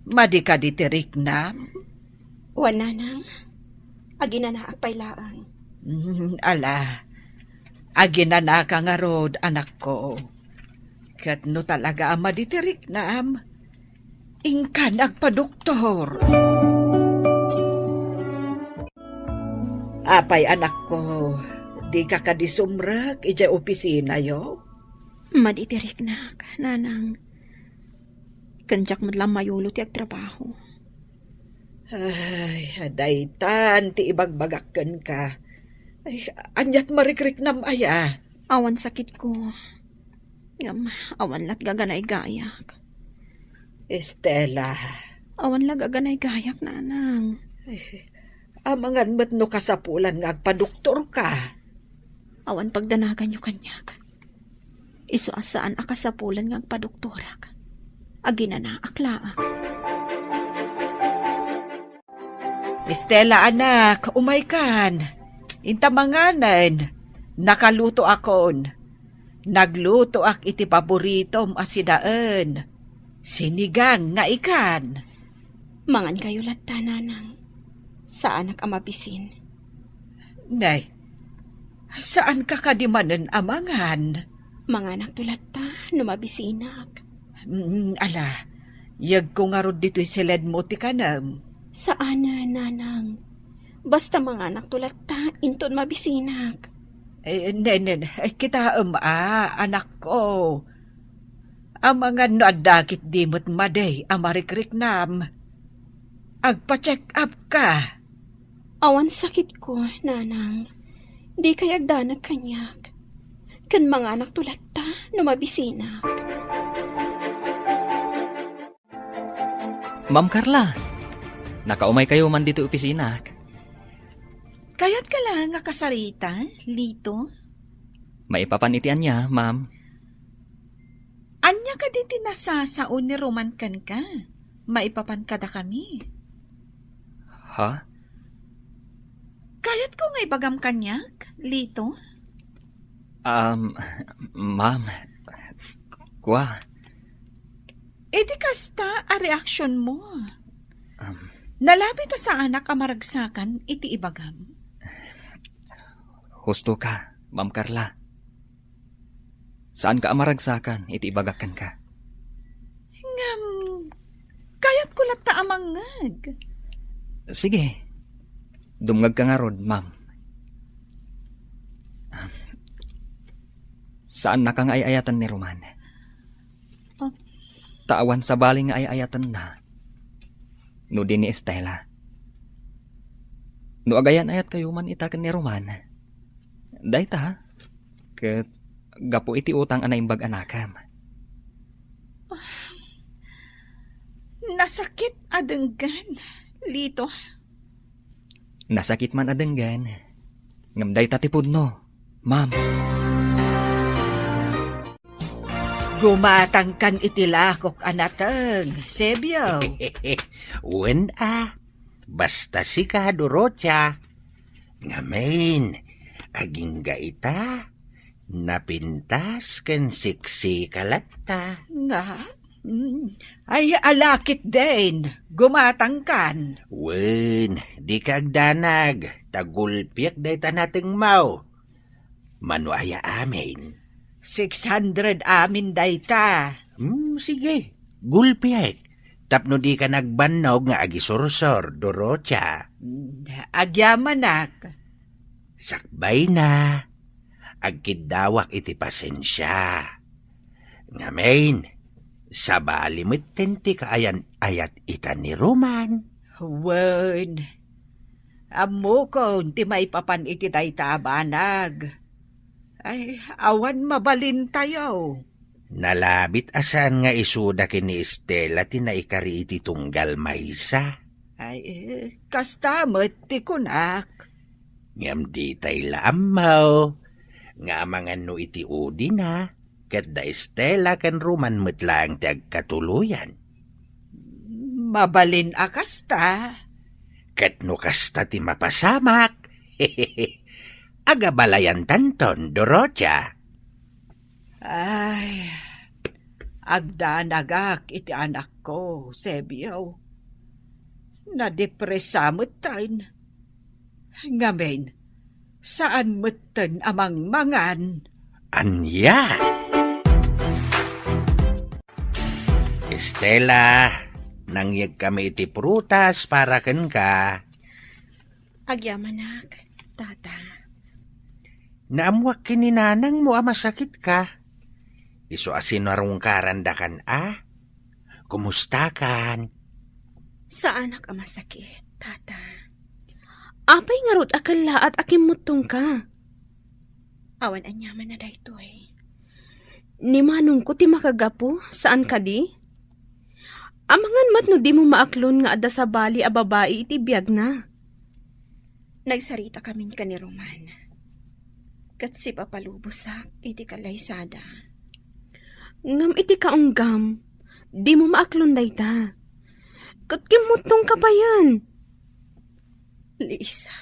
Madi ka ditirik na? Wan nanang, aginanaak pa'y laang. Ala, aginana ka nga rod, anak ko. Kat no talaga ama ditirik na ingka nagpa-doktor. Apay anak ko, di ka kadisumrag, ija opisina yo? Maditirik na, nanang. Kanjak madlang mayulo ti agtrabaho. Ay, daytan, ti ibagbagakan ka. Ay, anyat marikrik nam aya. Awan sakit ko. Ngam, awan lat gaganay gayak. Estela, Awan lat gaganay gayak, nanang. amangan met no kasapulan nga agpa-doktor ka. Awan pagdanagan nyo kanyak. Isu asaan akasapulan nga agpa-doktorak. Aginana aklaang. Estela anak, umaykan. Intamanganan, nakaluto akon. Nagluto ak iti paboritom asidaan. Sinigang nga ikan. Mangan kayo latta, nanang. Saan ak amabisin? Nay, saan ka kadimanan amangan? Manganak to latta, numabisinak. Ala, yag ko nga rod dito'y siled mo ti kanam. Saan na, nanang? Basta manganak to latta, inton mabisinak. Kita anak ko. Amangan no adakit dimot maday, amarikrik nam. Agpa-check up ka. Awan sakit ko, nanang. Di kay agdanag kanyak. Kan mga anak tulad ta, no mabisina. Ma'am Carla, nakaumay kayo man dito opisina. Kayat ka lang nga kasarita, Lito. Maipapanitian niya, ma'am. Anya ka di tinasasaon ni Roman kan ka. Maipapan kada kami. Ha? Kayat ko nga ibagam kanyak, Lito. Ma'am. Kwa. E di kasta a reaksyon mo. Nalabi ta sa anak a maragsakan iti ibagam. Husto ka, Ma'am Carla. Saan ka amaragsakan, iti ibagakan ka? Ngam, kayat ko lat ta amangag. Sige. Dumngag ka nga rod, ma'am. Saan na kang ayayatan ni Roman? Oh. Tawan sa baling nga ayayatan na. No din ni Estela. No agayan ayat kayo man itakan ni Roman. Dahita ha? Ket gapo iti utang anaimbag anakam. Nasakit adenggan, Lito. Nasakit man adenggan. Ngamday tatipod no, ma'am. Gumatangkan itilakok anatag, Sebyo. Wen basta si ka, Dorocha. Ngamin, aging gaita, napintas ken siksi kalatta. Nga, ay alakit din, gumatangkan. Wen, di ka agdanag, tagulpiak dayta nating mau. Mano aya amin. 600 amin dayta. Sige, gulpiak. Tapno di ka nagbanog nga agisursor, Dorocha. Agyamanak. Sakbay na. Agkidawak iti pasensya. Ngamin, sa balimit tenti kaayan ayat ita ni Roman. Wen, amo ko ti may papan iti dayta abanag. Ay, awan mabalin tayo. Nalabit asan nga isuda kini Estela tinaikari iti tunggal maysa. Ay, kastamot ti kunak. Ngam di tay laamaw. Nga amangan no iti udi na. Ket da Estela ken Roman metlang ti agkatuluyan. Mabalin akasta. Ket no kasta ti mapasamak. Agabalayan tanton, Dorocha. Ay, agdanagak iti anak ko, Sebyo. Nadepresamot tayo. Ngamen, saan mutan amang mangan? Anya? Estela, nangyag kami iti prutas para ken ka. Agyamanak, tata. Naamwak kininanang mo masakit ka. Iso asin narong karandakan Kumusta kan? Sa anak ang masakit, tata. Apay nga rod akala at akimutong ka. Awan anyaman na daytoy. Ni manong ko ti makagapo, saan ka di? Amangan mat no di mo maaklon nga adda sa bali a babae iti biyag na. Nagsarita kami ka ni Roman. Kat si papalubusak iti kalaysada. Ngam iti kaunggam, di mo maaklon dayta. Kat kimutong ka pa yan. Lisa.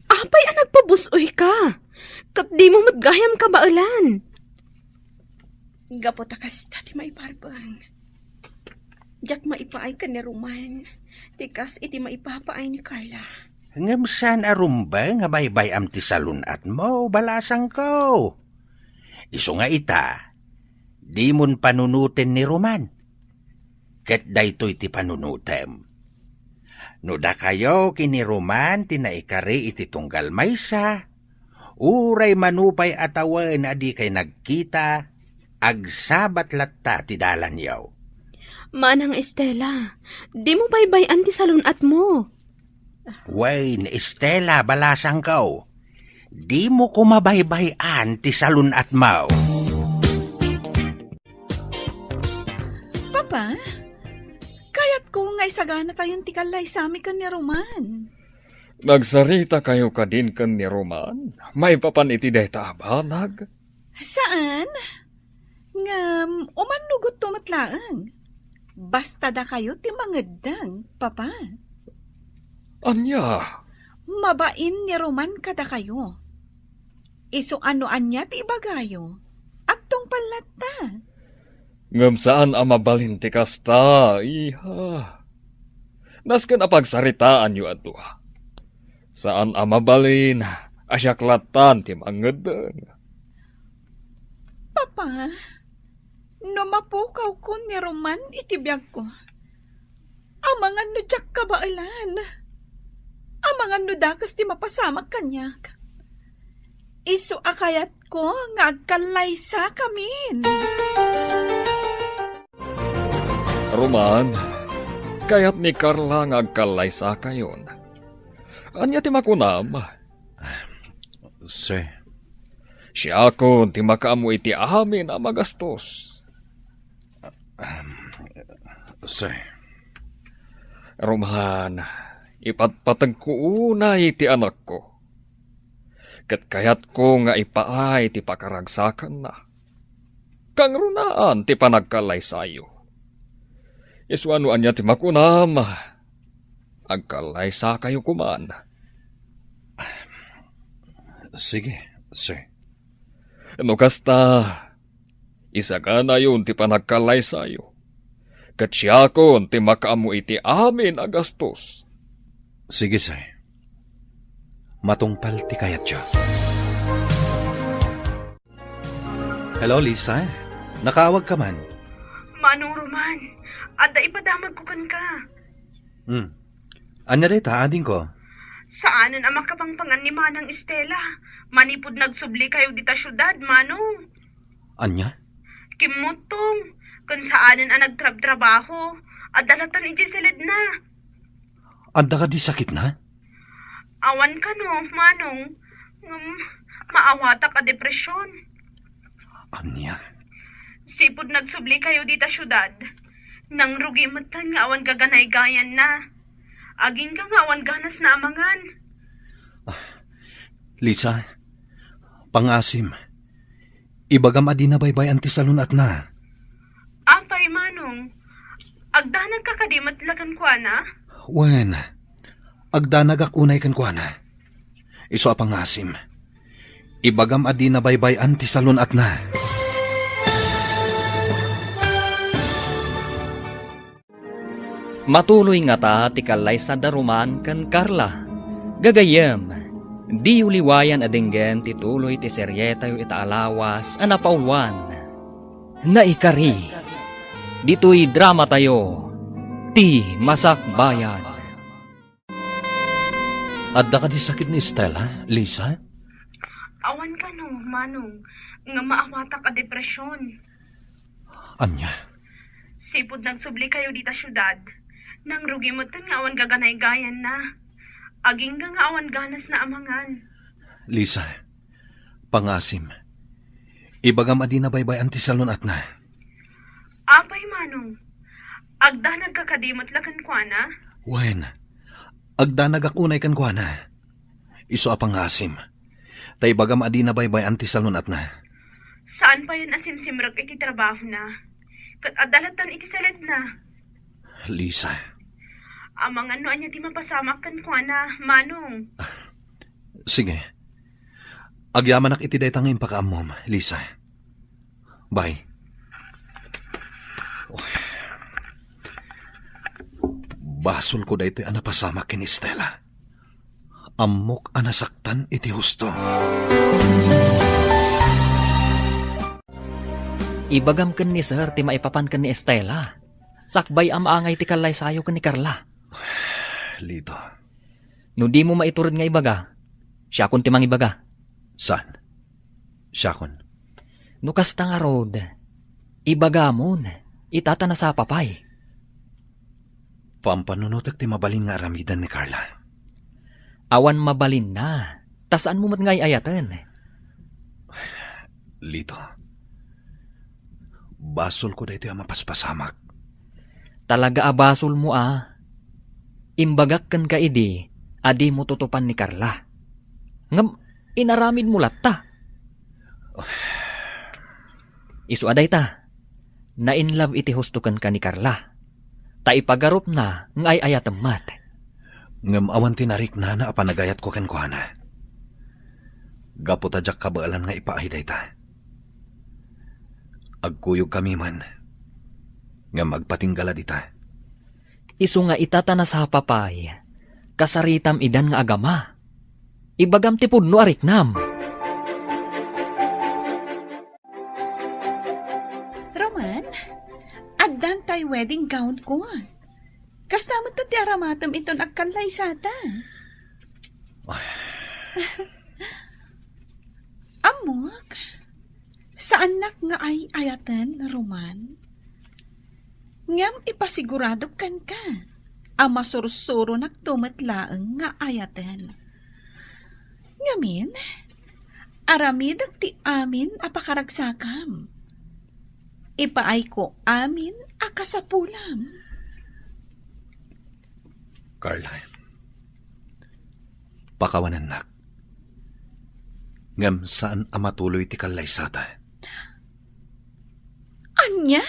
Apay ang nagpabusoy ka. Kat di mo matgayam ka baalan. Gapotakas tati may barbang. Jak maipaay ka ni Roman. Tikas iti maipapaay ni Carla. Ngam saan arumba nga baybay am ti salunat mo, balasang ko. Iso nga ita, di mon panunutin ni Roman. Ket daytoy ti panunutem. No da kayo kini Roman tinaikari iti tunggal maysa, uray manupay atawan adi kay nagkita, agsabat latta ti dalan yaw. Manang Estela, di mo baybayan ti salunat mo. Wayne, Estela, balasang ko. Di mo ko mabaybayan ti salun at mao. Papa, kayat ko nga isagana tayong tikalay sa amin kan ni Roman. Nagsarita kayo ka din kan ni Roman? May papan iti dayta abanag? Saan? Nga, umanugot tumatlaang. Basta da kayo ti mangedang, Papa. Anya? Mabain ni Roman kada kayo. Iso ano anya ti ibagayo. Agtong palata. Ngam saan amabalin ti kasta, iha? Nasken apagsaritaan yu aduha. Saan amabalin, asyaklatan ti mangedeng. Papa, no mapukaw ko ni Roman itibiyag ko. Amangan no jak kabailan. Amangan no dakas ti mapasamak kanyak. Iso akayat ko nga agkalaysa kamin. Roman, kayat ni Carla nga agkalaysa kayon. Anya ti makunam? Sir, Siya kon ti makaamu iti amin a magastos. sir. Roman, ipatpatag ko unay ti anak ko. Kat kayat ko nga ipaay ti pakaragsakan na. Kang runaan ti panagkalay sayo. Iswano anya ti makunam. Agkalay sa kayo kuman. Sige, sir. No kasta, isa ka na yun ti panagkalay sayo. Kat siya kon ti makaamu iti amin agastos. Sige, sir. Matungpal ti kayat siya. Hello, Lisa. Nakaawag ka man. Manong Roman, ada ipadamag ko kan ka. Anya deta, ading ko. Saanan ang makapangpangan ni Manang Estela? Manipod nagsubli kayo dita syudad, Manong. Anya? Kimutong, kung saanan ang nagtrabaho, adalatan ijisilid na. Anda ka di sakit na? Awan ka no, Manong. Maawata ka depresyon. Anya? Sipod nagsubli kayo dita syudad. Nang rugi matan nga awan gaganay gayan na. Aging ka nga awan ganas na amangan. Lisa, pangasim. Ibagam adi na baybay anti salunat na. Apay, Manong. Agdanag ka kadimat lakan kwa na? Wen, agdanag akunay kan kwa na. Iso pangasim. Ibagam adi na baybay anti salunat na. Matuloy nga ta ti kalay sa daruman kan Carla. Gagayem, di uliwayan adinggen ti tuloy ti seryeta yu itaalawas anapaulwan. Naikari, dito'y drama tayo, ti Masakbayan. Adda ka di sakit ni Estela, Lisa? Awan ka no, Manong. Nga maawata ka depresyon. Anya? Sipod nagsubli kayo dita syudad. Nang rugi mo tan nga awan gaganay gayan na. Aging nga awan ganas na amangan. Lisa, pangasim. Ibagam adi na baybay anti salunat na. Apay, Manong. Agdanag ka kadimot lakan kwa na? Wen, agdanag akunay kan kwa na. Iso pangasim. Tay bagam adi na baybay anti salunat na. Saan pa yun asimsimrag iti trabaho na? Kat adalatan iti salad na. Lisa, Amang ano anya ti mapasamak kan kwa na, Manong. sige. Agyaman ak iti daytang impakaamom, Lisa. Bye. Basol ko daytoy anapasamak kin Estela. Amok anasaktan iti husto. Ibagam ken ni Sir ti maipapan ken ni Estela. Sakbay amaangay ti kalay sayo ken ni Carla. Lito, No di mo maiturid nga ibaga, siya kun ti mangibaga. saan? Siyakon. No kasta nga rod, ibagamon, itata na sa papay. Pampanunutek ti mabalin nga aramidan ni Carla. Awan mabalin na, Tasaan mo mat ngay ayatan? Lito. Basol ko dito yung mapaspasamak. Talaga abasol mo Imbagak kan ka idi, adi mo tutupan ni Carla. Ngam, inaramid mo latta. Isu aday ta, na in love iti hustukan ka ni Carla. Ta ipagarup na ngay ayatemat. Ngam awan tinarik na apanagayat ko ken kuhana. Gapo tadyak kabaalan nga ipaahiday ta. Agkuyog kami man. Ngam agpatinggala dita. Isu nga itatana sa papay, kasaritam idan nga agama. Ibagam ti pudno ariknam. Roman, agdan tay wedding gown ko. Kastamot na ti aramatam iton agkanlay sata. Amok, saan nak nga ay ayatan, Roman? Ngam ipasigurado kan ka. Ama sursuro nagtumatlaang nga ayatan. Ngamin, aramidag ti amin apakaragsakam. Ipaay ko amin akasapulam. Carla. Pakawanan nak. Ngam saan amatuloy ti kalaysata? Anya?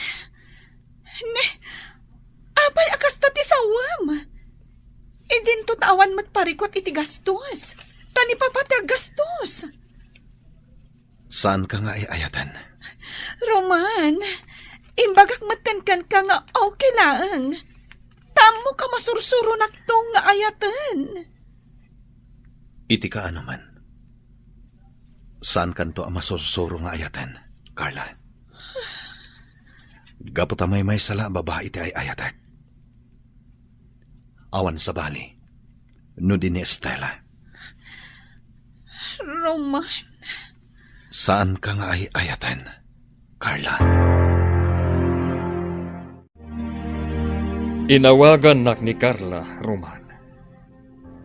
Ne, apay akas ti sawam. Idin to tawan matparikot iti gastos. Tani papati gastos. Saan ka nga ayatan? Roman, imbagak matenkan ka nga okay laang. Tamo ka masursuro nakto nga ayatan. Iti ka ano man. Saan kanto ang masursuro nga ayatan, Carla? Gapot may sala babae iti ay ayatak. Awan sa bali. No din ni Estela. Roman. Saan ka nga ay ayatan, Carla? Inawagan nak ni Carla, Roman.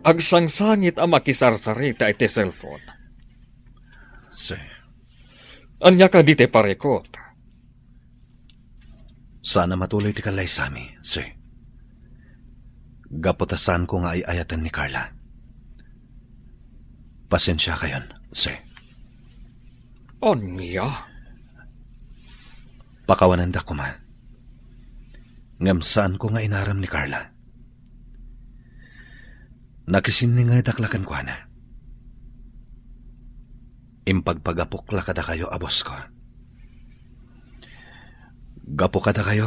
Agsangsangit ang makisarsarita iti cellphone. Si, Anya ka dite parekot. sana matuloy ti kalay sami, si. Gapotasan ko nga ay ayatan ni Carla. Pasensya kayon, si. Anya? Pakawanan da ko ma. Ngam saan ko nga inaram ni Carla. Nakisin nga daklakan ko na. Impagpagapok lakada kayo abos ko. Gapo kada kayo.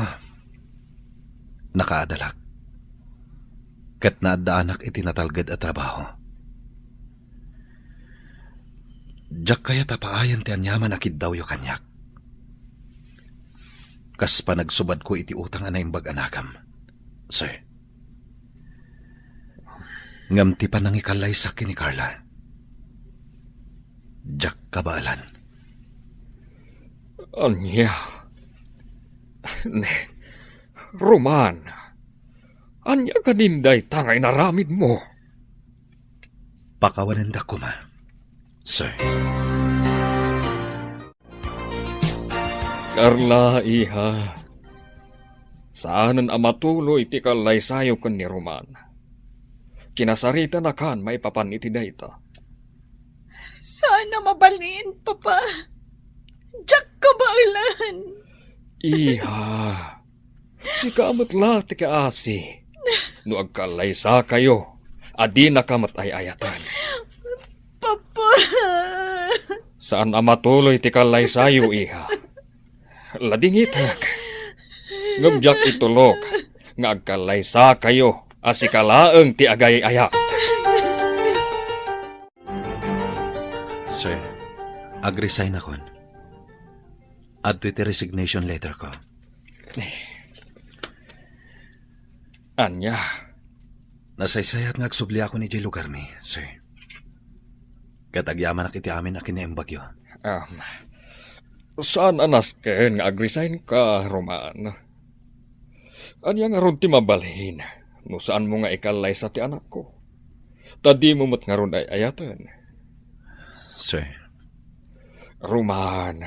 Nakaadalak. Kat naadaanak itinatalgad at trabaho. Diyak kaya tapaayan ti anyaman akid daw yu kanyak. Kas pa nagsubad ko iti utang anayang bag-anakam. Sir. Ngam ti pa nangikalay sa ni Carla. Diyak kabaalan. Anya? Roman, anya kaninday tangay naramid mo? Pakawanan da ko ma. Sir. Carla, iha. Saanan amatuloy iti kalaysayo kan ni Roman. Kinasarita na kan may papan iti dayta. Sana mabalin, Papa. Diyak kabailan. Iha, si kamot lang ti kaasi. No agkalaysa kayo, adi na kamat ay ayatan. Papa. Saan amatuloy ti kalaysayo, iha? Ladingitak. Ngabjak itulog, nga agkalaysa kayo, asikalaeng ti agay ayat. Sir, ag-resign akon. Adto iti resignation letter ko. Anya, Nasaysayat nga agsubli ako ni J. lugar mi, sir. Katagyaman ak iti amin akin na bagyo. saan anas ken nga agresign ka, Roman? Anya nga ron ti mabalhin, no saan mo nga ikalay sa ti anak ko? Tadi mo mat nga ron ay ayatan. Sir, Roman,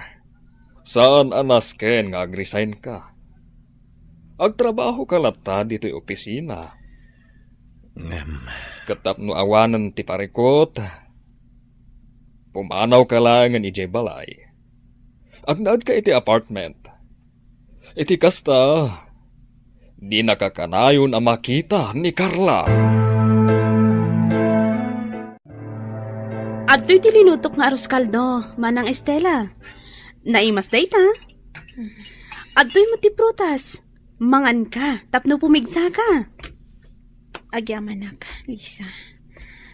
saan anas ken nga agresign ka? Agtrabaho ka lata dito'y opisina. Katapno awanan ti parikot. Pumanaw ka lang ng ijay balay. Agnaad ka iti apartment. Iti kasta, di nakakanayon ang makita ni Carla. Adto'y ti linutok nga arroz kaldo, manang Estela. Naimas dayta. Adto'y mo ti prutas. Mangan ka, tapno pumigsa ka. Agyamanak, Lisa.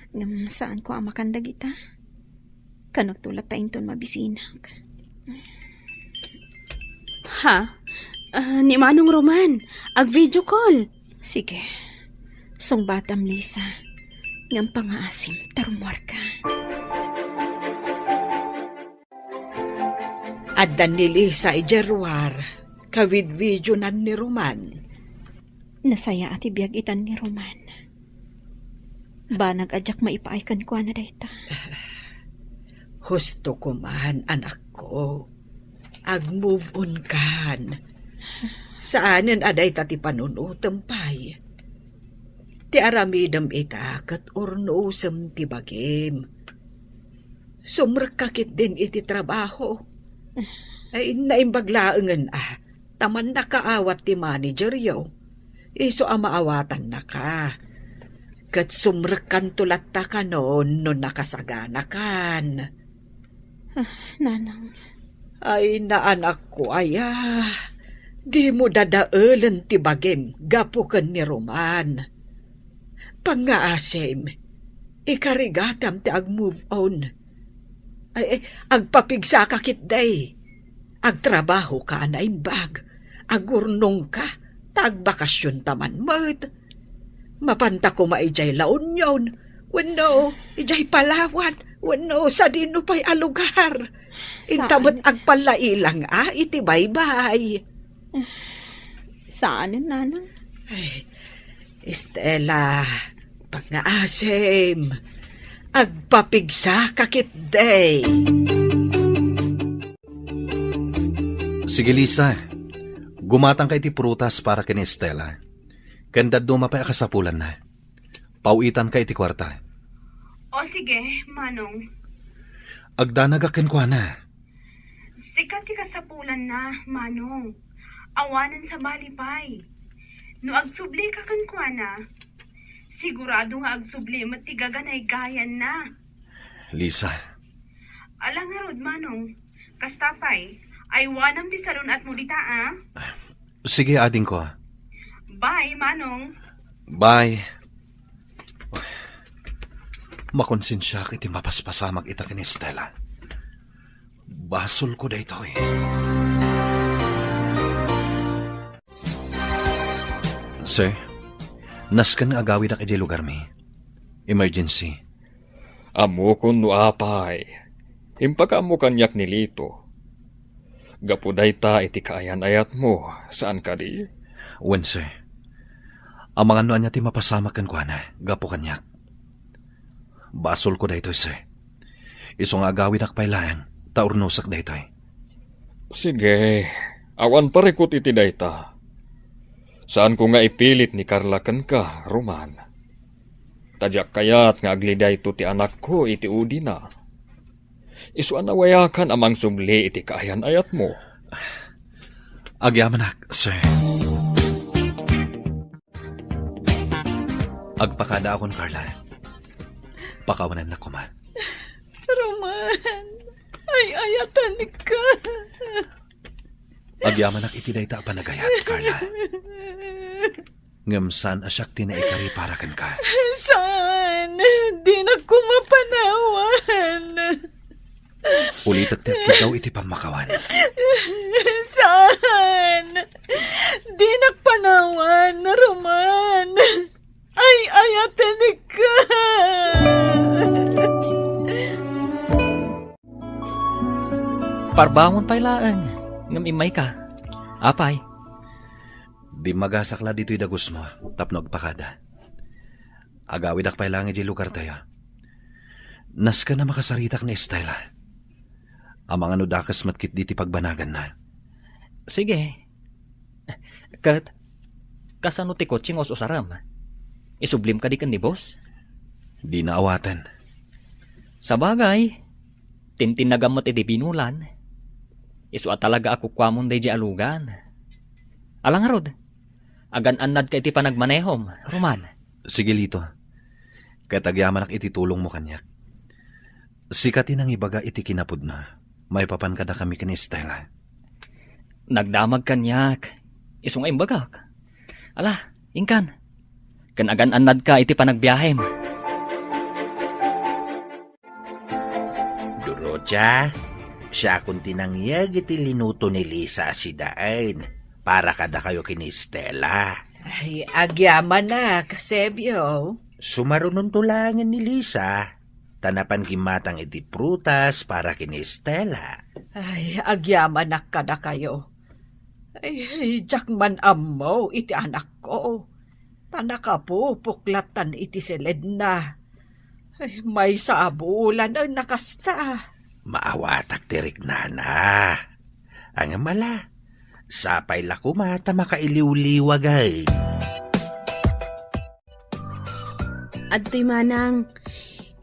Ngam saan ko ang makandag ita? Kanok tulad tayong ton mabisinak. Ha? Ni Manong Roman, ag video call. Sige. Song batam, Lisa. Ngam pangaasim, tarumwar ka. Addan ni Lisa ijerwar, kawid video nan ni Roman. Nasaya ati biyag itan ni Roman. Ba nag-adyak maipaikan ko na dayta. Husto ko man, anak ko. Ag-move on kan. Saanin aday tati panunutam pay. Ti aramidam ita kat ornoosam ti bagim. Sumrekakit din iti trabaho. Ay naimbaglaangan taman nakaawat ti manager yaw. Iso amaawatan na ka. Kat sumrekan tulat ta ka noon no nakasagana kan. Nanang. Ay naanak ko di mo dadaalan ti bagim gapukan ni Roman. Pangaasim, ikarigatam ti ag-move on. Ay, agpapigsa ka kit day. Agtrabaho ka na imbag. Agurnong ka, tagbakasyon taman mat. Mapanta ko maijay laon yon. Wano, ijay Palawan. Wano, sa dino pa'y alugar. Intamot agpalailang iti baybay. Saan, nanang? Ay, Estela, pangaasim. Agpapigsa kakit day. sige Lisa, gumatang ka iti prutas para kini Estela. Kanda dumapay akasapulan na. Pauitan ka iti kwarta. O sige, Manong. Agdanagakin ko na. Sikat ti kasapulan na, Manong. Awanan sa balipay. No agsubli ka kan kuana, sigurado nga agsubli matigaganay gayan na. Lisa, Alang nga rod, Manong. Kastapay, ay wanam ti salon at mulita, sige ading ko. Bye, Manong. Bye. Makonsensya kiti mapaspasamag ita kini Estela. Basol ko da ito Sir, naskan nga agawid ak iti lugar mi. Emergency. Amo kun no apay. Impaka mo kanyak ni Lito. Gapuday ta iti kaayan ayat mo. Saan ka di? Wen, sir. Ang mga noan niya ti mapasamak kan ko na. Gapo kanyak. Basol ko da ito, sir. Iso nga agawid ak pailayang. Taurnosak da ito. Sige. Awan parikot iti dayta. Saan ko nga ipilit ni Carla kan ka, Roman? Tadyak kayat nga agliday to ti anak ko iti udi na. Isu anawayakan amang sumli iti kaayan ayat mo. Agyaman ak, sir. Agpakada akon, Carla. Pakawanan na ko man. Roman, ay ayatan ka. Agyaman ak iti dayta panagayat, Carla. Ngamsan asyak tinaikari para kan ka. Saan? Di na ko mapanawan. Ulitat ti kitaw iti pamakawan. Saan? Di nakpanawan, Roman. Ay ayatan ka. Parbangon pailaan. Ngam imay ka. Apay. Di magasakla dito'y dagos mo, tapno agpakada. Agawid ak pailangi di lugar tayo. Nas ka na makasaritak ni Estela. Ang mga nudakas matkit di ti pagbanagan na. Sige. Kat, kasano ti kotsing os usaram? Isublim ka di kan ni boss? Di naawatan. Sa bagay, tintinagam mo ti di binulan. Iswa talaga ako kwamon day di alugan. Alang rod, agan-anad ka iti panagmanehom, Roman. Sige, Lito. Katagyaman ak ititulong mo kanyak. Sikatin ang ibaga iti kinapod na. May papan ka na kami kan Estela. Nagdamag kanyak. Isong ay bagak. Ala, ingkan. Kanagan-anad ka iti panagbiyahem. Dorocha, siya kung tinangyag iti linuto ni Lisa si Daan para kada kayo kini Stella. Ay, agyaman na, Kasebyo. Sumarunon tulangan ni Lisa, tanapan gimatang iti prutas para kini Stella. Ay, agyaman na kada kayo. Ay, jakman ammo iti anak ko. Tanaka po, puklatan iti silid na. Ay, may saabulan ang nakasta. Maawatak tirik nana. Ang mala, sapay lakumata makailiw-liwag ay. Adto'y manang,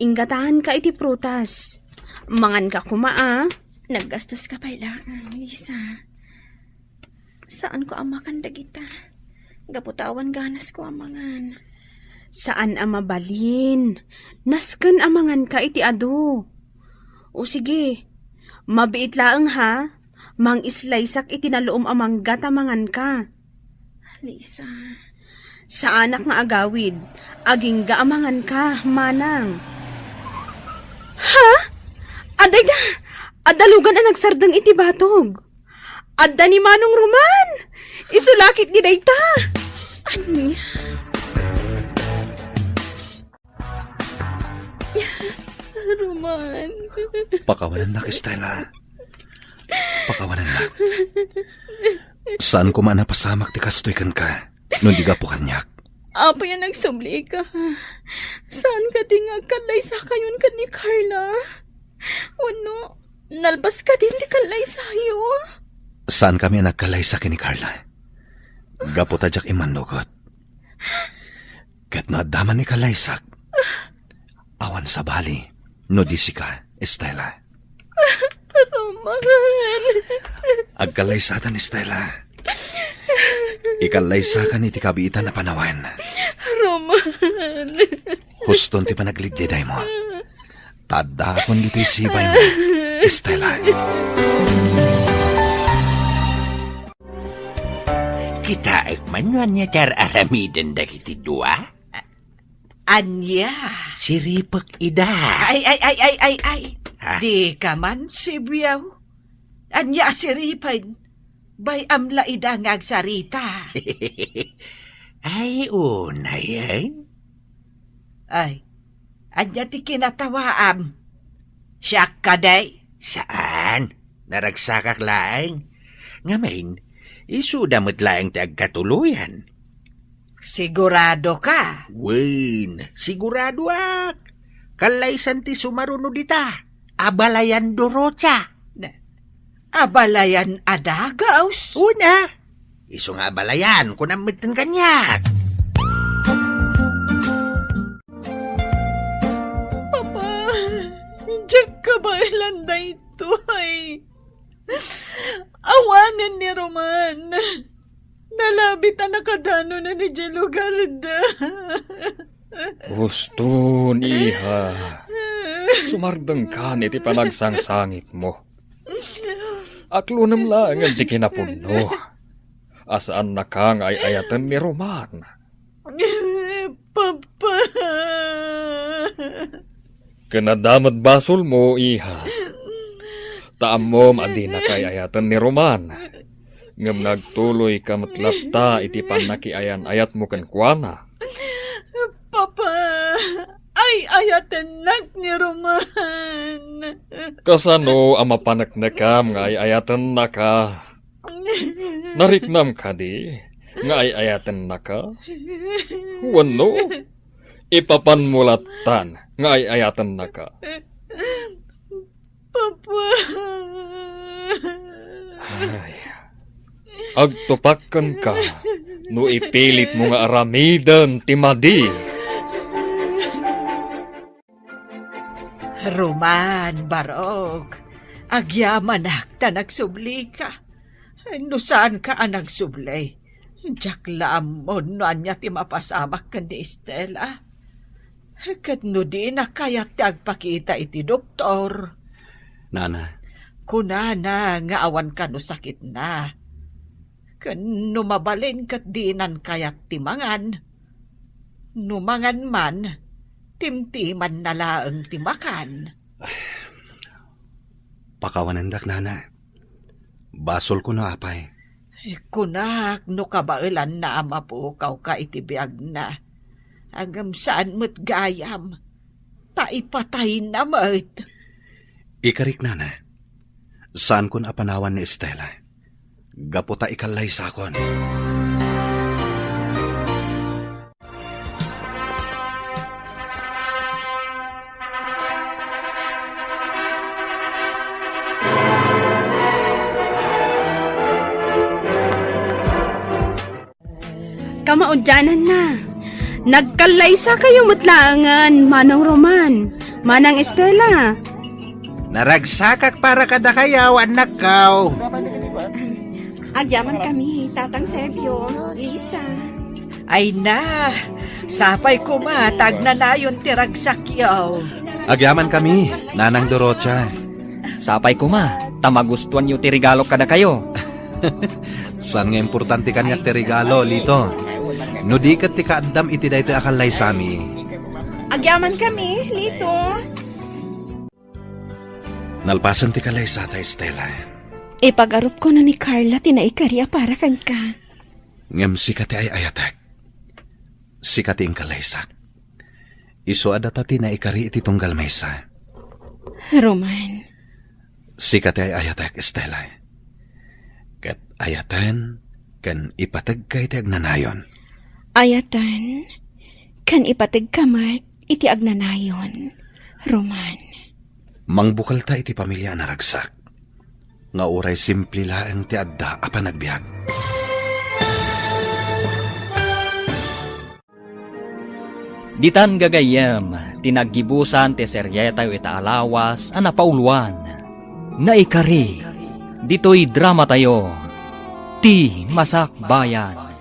ingatahan ka iti prutas. Mangan ka kumaa. Naggastos ka pala, Lisa. Saan ko amakan dagita? Gaputawan ganas ko amangan. Saan amabalin? Nasken amangan ka iti ado. O sige, mabiit laeng ha. Mang islaysak iti naluom amanggat amangan ka. Lisa. Sa anak nga agawid, aging gaamangan ka, manang. Ha? Aday da! Adalugan ang nagsardang iti batog. Adda ni Manong Roman! Isulakit di dayta! Anya? Roman. Pakawanan na, Estela. Pakawanan na. Saan ko man napasamak ti kastoy kan ka? Nung di ka po kanyak. Apa yan nagsubli ka? Saan ka di nga kalay sa kayon ka ni Carla? Wano, nalbas ka din di kalay sa'yo? Saan kami nagkalay sa ni Carla? Gapo tadyak imanugot. Kat naadaman ni Kalaysak. Awan sa bali, no di si ka, Estela. Roman. Agkalaysatan, Estela. Ikalaysakan iti kabiitan na panawan. Roman. Huston ti panagligliday mo. Tada akong dito'y sibay mo, Estela. Kita agmanuan niya tar aramiden dagiti dua. Anya. Si Ripak ida. Ay. Ha? Di ka man, Sibiyaw. Anya siripan. Bay amla ida ngagsarita. Ay, una yan. Ay, anya ti kinatawaam. Siya ka day. Saan? Naragsakak laeng. Ngamain, isudamot laeng ti agkatuluyan. Sigurado ka. Wen, sigurado ak. Kalaysan ti sumaruno dita. Abalayan Dorocha. Abalayan adagaws. Una, iso nga abalayan kung namitin kanyak. Papa, diyan ka ba ilanda ito ay? Awanan ni Roman. Nalabit ang nakadano na ni dyan lugar da. Gusto niha. Sumardang ka iti panagsangsangit mo. Aklunam lang ang di kinapuno. Asaan na kang ay ayatan ni Roman? Papa. Kanadamad basol mo, iha. Taam mo adi na kay ayatan ni Roman. Ngam nagtuloy ka matlapta iti panakiayan ayat mo kan kuana. Papa, ay ayatan nak ni Roman. Kasano ang mapanak na kam nga ay ayatan na ka? Nariknam ka di? Nga ay ayatan na ka? Wano? ipapanmulatan nga ayatan na ka. Papa. Ay, agtupakan ka, no ipilit mo nga aramidan timadi. Roman, Barok. Agyamanak ta nagsubli ka. No saan ka ang nagsubli? Diyak lamon no anya ti mapasamak ka ni Estela. Kat no di na kaya ti agpakita iti doktor. Nana, Kunana nga awan ka no sakit na. Kan no mabalin kat dinan kayat timangan. Numangan man, timtiman na laeng timakan. pakawanandak nana. Basol ko na apay. Kunak, no kabailan na ama po kaw ka itibiyag na. Agam saan mo't gayam. Taipatay na mo't. Ikarik nana. Saan ko napanawan ni Estela? Gaputa ikalay sakon. Kamaudyanan na. Nagkalaysa kayo mutlaangan, Manong Roman, Manang Estela. Naragsakak para kada kayaw, anak kaw. Agyaman kami, Tatang Sebio, Lisa. Ay na, sapay kumatag na nayon tiragsakyaw. Agyaman kami, Nanang Dorocha. Sapay ko ma, tamagustuhan yu ti regalo kada kayo. San nga importante kanyak ti regalo, Lito? No di kat ti kaadam iti dayto akalay sami. Agyaman kami, Lito. Nalpasan ti kalay sa ta, Estela. Ipagarup ko na ni Carla tinaikarya para kan ka. Ngem sikati ay ayatek. Sikati ang kalaysak. Iso adata ti na ikari iti tunggal maysa. Roman, Sikati ay ayatek, Estela. Kat ayatan, kan ipatag kay ti agnanayon. ayatan, kan ipatig kamat iti agnanayon. Roman, Mangbukal ta iti pamilya na ragsak. Nga uray simple laeng ti adda a panagbiag. Ditan gagayam, tinaggibusan ti seryeta ita alawas, anapauluan. Naikari, dito'y drama tayo, ti Masak Bayan.